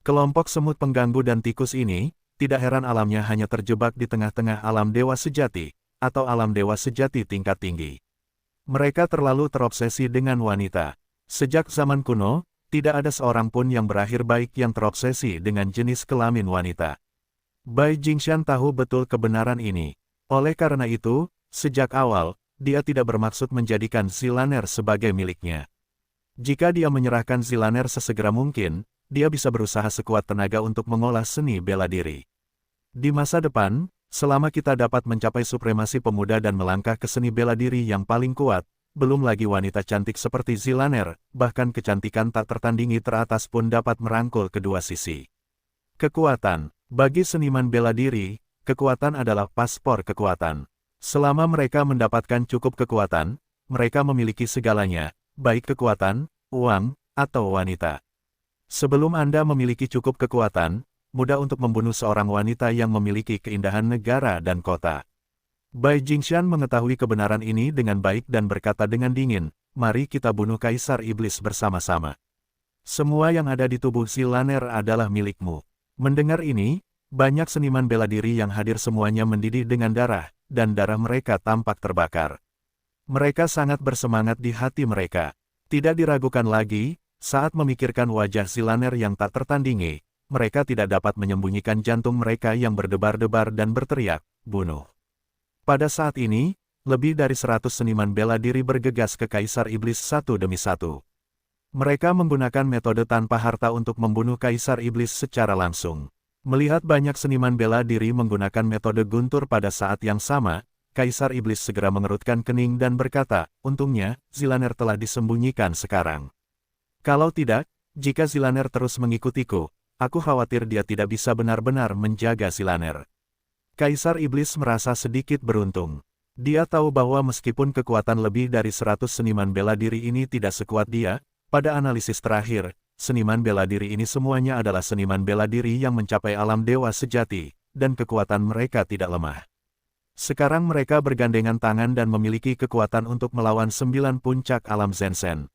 Kelompok semut pengganggu dan tikus ini, tidak heran alamnya hanya terjebak di tengah-tengah alam dewa sejati, atau alam dewa sejati tingkat tinggi. Mereka terlalu terobsesi dengan wanita. Sejak zaman kuno, tidak ada seorang pun yang berakhir baik yang terobsesi dengan jenis kelamin wanita. Bai Jingxian tahu betul kebenaran ini. Oleh karena itu, sejak awal, dia tidak bermaksud menjadikan Zilaner sebagai miliknya. Jika dia menyerahkan Zilaner sesegera mungkin, dia bisa berusaha sekuat tenaga untuk mengolah seni bela diri. Di masa depan, selama kita dapat mencapai supremasi pemuda dan melangkah ke seni bela diri yang paling kuat, belum lagi wanita cantik seperti Zilaner, bahkan kecantikan tak tertandingi teratas pun dapat merangkul kedua sisi. Kekuatan. Bagi seniman bela diri, kekuatan adalah paspor kekuatan. Selama mereka mendapatkan cukup kekuatan, mereka memiliki segalanya, baik kekuatan, uang, atau wanita. Sebelum Anda memiliki cukup kekuatan, mudah untuk membunuh seorang wanita yang memiliki keindahan negara dan kota. Bai Jingxian mengetahui kebenaran ini dengan baik dan berkata dengan dingin, mari kita bunuh Kaisar Iblis bersama-sama. Semua yang ada di tubuh Zilaner adalah milikmu. Mendengar ini, banyak seniman bela diri yang hadir semuanya mendidih dengan darah, dan darah mereka tampak terbakar. Mereka sangat bersemangat di hati mereka. Tidak diragukan lagi, saat memikirkan wajah Zilaner yang tak tertandingi, mereka tidak dapat menyembunyikan jantung mereka yang berdebar-debar dan berteriak, bunuh. Pada saat ini, lebih dari 100 seniman bela diri bergegas ke Kaisar Iblis satu demi satu. Mereka menggunakan metode tanpa harta untuk membunuh Kaisar Iblis secara langsung. Melihat banyak seniman bela diri menggunakan metode guntur pada saat yang sama, Kaisar Iblis segera mengerutkan kening dan berkata, untungnya, Zilaner telah disembunyikan sekarang. Kalau tidak, jika Zilaner terus mengikutiku, aku khawatir dia tidak bisa benar-benar menjaga Zilaner. Kaisar Iblis merasa sedikit beruntung. Dia tahu bahwa meskipun kekuatan lebih dari 100 seniman bela diri ini tidak sekuat dia, pada analisis terakhir, seniman bela diri ini semuanya adalah seniman bela diri yang mencapai alam dewa sejati, dan kekuatan mereka tidak lemah. Sekarang mereka bergandengan tangan dan memiliki kekuatan untuk melawan 9 puncak alam Zensen.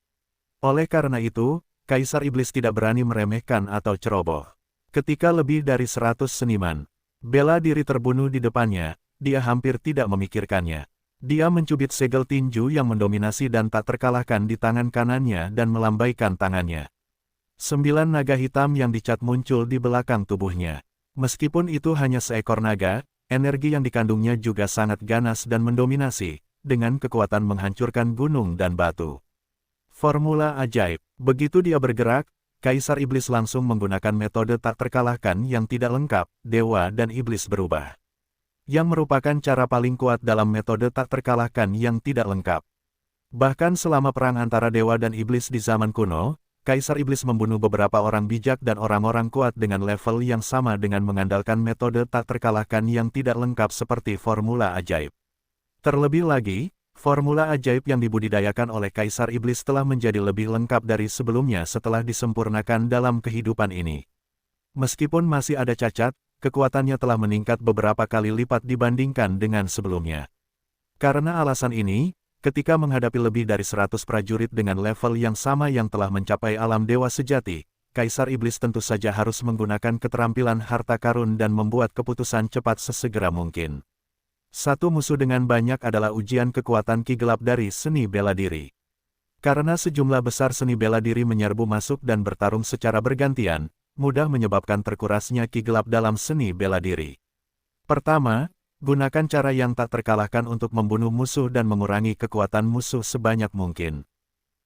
Oleh karena itu, Kaisar Iblis tidak berani meremehkan atau ceroboh. Ketika lebih dari 100 seniman bela diri terbunuh di depannya, dia hampir tidak memikirkannya. Dia mencubit segel tinju yang mendominasi dan tak terkalahkan di tangan kanannya dan melambaikan tangannya. 9 naga hitam yang dicat muncul di belakang tubuhnya. Meskipun itu hanya seekor naga, energi yang dikandungnya juga sangat ganas dan mendominasi, dengan kekuatan menghancurkan gunung dan batu. Formula ajaib. Begitu dia bergerak, Kaisar Iblis langsung menggunakan metode tak terkalahkan yang tidak lengkap, Dewa dan Iblis berubah. Yang merupakan cara paling kuat dalam metode tak terkalahkan yang tidak lengkap. Bahkan selama perang antara Dewa dan Iblis di zaman kuno, Kaisar Iblis membunuh beberapa orang bijak dan orang-orang kuat dengan level yang sama dengan mengandalkan metode tak terkalahkan yang tidak lengkap seperti formula ajaib. Terlebih lagi, formula ajaib yang dibudidayakan oleh Kaisar Iblis telah menjadi lebih lengkap dari sebelumnya setelah disempurnakan dalam kehidupan ini. Meskipun masih ada cacat, kekuatannya telah meningkat beberapa kali lipat dibandingkan dengan sebelumnya. Karena alasan ini, ketika menghadapi lebih dari 100 prajurit dengan level yang sama yang telah mencapai alam dewa sejati, Kaisar Iblis tentu saja harus menggunakan keterampilan harta karun dan membuat keputusan cepat sesegera mungkin. Satu musuh dengan banyak adalah ujian kekuatan ki gelap dari seni bela diri. Karena sejumlah besar seni bela diri menyerbu masuk dan bertarung secara bergantian, mudah menyebabkan terkurasnya ki gelap dalam seni bela diri. Pertama, gunakan cara yang tak terkalahkan untuk membunuh musuh dan mengurangi kekuatan musuh sebanyak mungkin.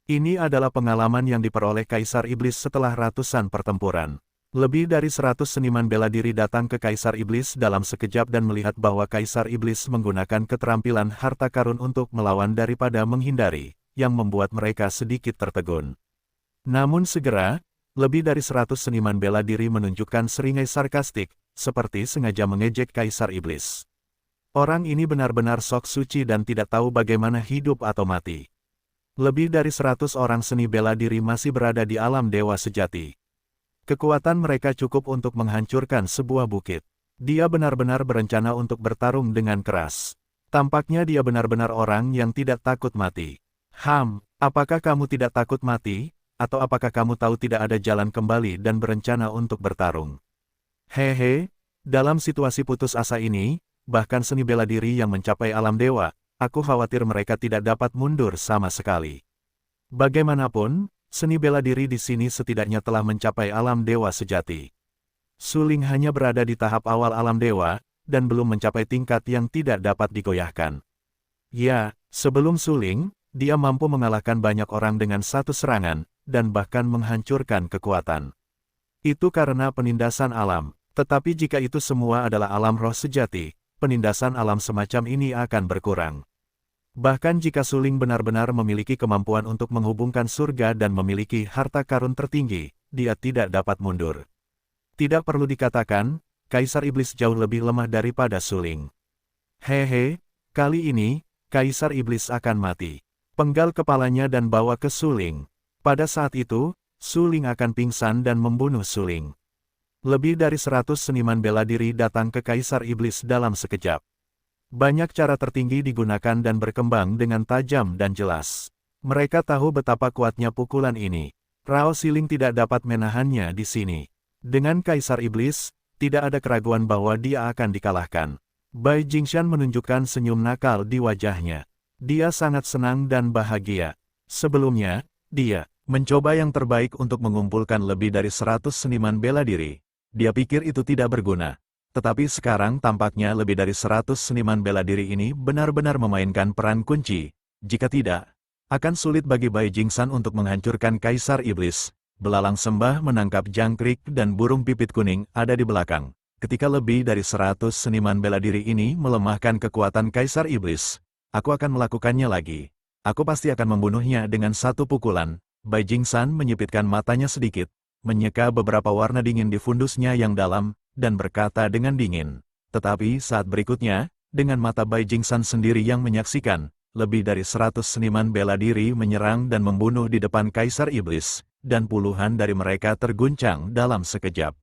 Ini adalah pengalaman yang diperoleh Kaisar Iblis setelah ratusan pertempuran. Lebih dari 100 seniman bela diri datang ke Kaisar Iblis dalam sekejap dan melihat bahwa Kaisar Iblis menggunakan keterampilan harta karun untuk melawan daripada menghindari, yang membuat mereka sedikit tertegun. Namun segera, lebih dari 100 seniman bela diri menunjukkan seringai sarkastik, seperti sengaja mengejek Kaisar Iblis. Orang ini benar-benar sok suci dan tidak tahu bagaimana hidup atau mati. Lebih dari 100 orang seni bela diri masih berada di alam dewa sejati. Kekuatan mereka cukup untuk menghancurkan sebuah bukit. Dia benar-benar berencana untuk bertarung dengan keras. Tampaknya dia benar-benar orang yang tidak takut mati. Apakah kamu tidak takut mati? Atau apakah kamu tahu tidak ada jalan kembali dan berencana untuk bertarung? Hehe, dalam situasi putus asa ini, bahkan seni bela diri yang mencapai alam dewa, aku khawatir mereka tidak dapat mundur sama sekali. Bagaimanapun, seni bela diri di sini setidaknya telah mencapai alam dewa sejati. Suling hanya berada di tahap awal alam dewa, dan belum mencapai tingkat yang tidak dapat digoyahkan. Ya, sebelum Suling, dia mampu mengalahkan banyak orang dengan satu serangan, dan bahkan menghancurkan kekuatan. Itu karena penindasan alam, tetapi jika itu semua adalah alam roh sejati, penindasan alam semacam ini akan berkurang. Bahkan jika Suling benar-benar memiliki kemampuan untuk menghubungkan surga dan memiliki harta karun tertinggi, dia tidak dapat mundur. Tidak perlu dikatakan, Kaisar Iblis jauh lebih lemah daripada Suling. Hehe, kali ini, Kaisar Iblis akan mati. Penggal kepalanya dan bawa ke Suling. Pada saat itu, Suling akan pingsan dan membunuh Suling. Lebih dari 100 seniman bela diri datang ke Kaisar Iblis dalam sekejap. Banyak cara tertinggi digunakan dan berkembang dengan tajam dan jelas. Mereka tahu betapa kuatnya pukulan ini. Rao Siling tidak dapat menahannya di sini. Dengan Kaisar Iblis, tidak ada keraguan bahwa dia akan dikalahkan. Bai Jingshan menunjukkan senyum nakal di wajahnya. Dia sangat senang dan bahagia. Sebelumnya, dia mencoba yang terbaik untuk mengumpulkan lebih dari 100 seniman bela diri. Dia pikir itu tidak berguna. Tetapi sekarang tampaknya lebih dari 100 seniman bela diri ini benar-benar memainkan peran kunci. Jika tidak, akan sulit bagi Bai Jingsan untuk menghancurkan Kaisar Iblis. Belalang sembah menangkap jangkrik dan burung pipit kuning ada di belakang. Ketika lebih dari 100 seniman bela diri ini melemahkan kekuatan Kaisar Iblis, aku akan melakukannya lagi. Aku pasti akan membunuhnya dengan satu pukulan. Bai Jingsan menyipitkan matanya sedikit, menyeka beberapa warna dingin di fundusnya yang dalam, dan berkata dengan dingin. Tetapi saat berikutnya, dengan mata Bai Jingsan sendiri yang menyaksikan, lebih dari 100 seniman bela diri menyerang dan membunuh di depan Kaisar Iblis, dan puluhan dari mereka terguncang dalam sekejap.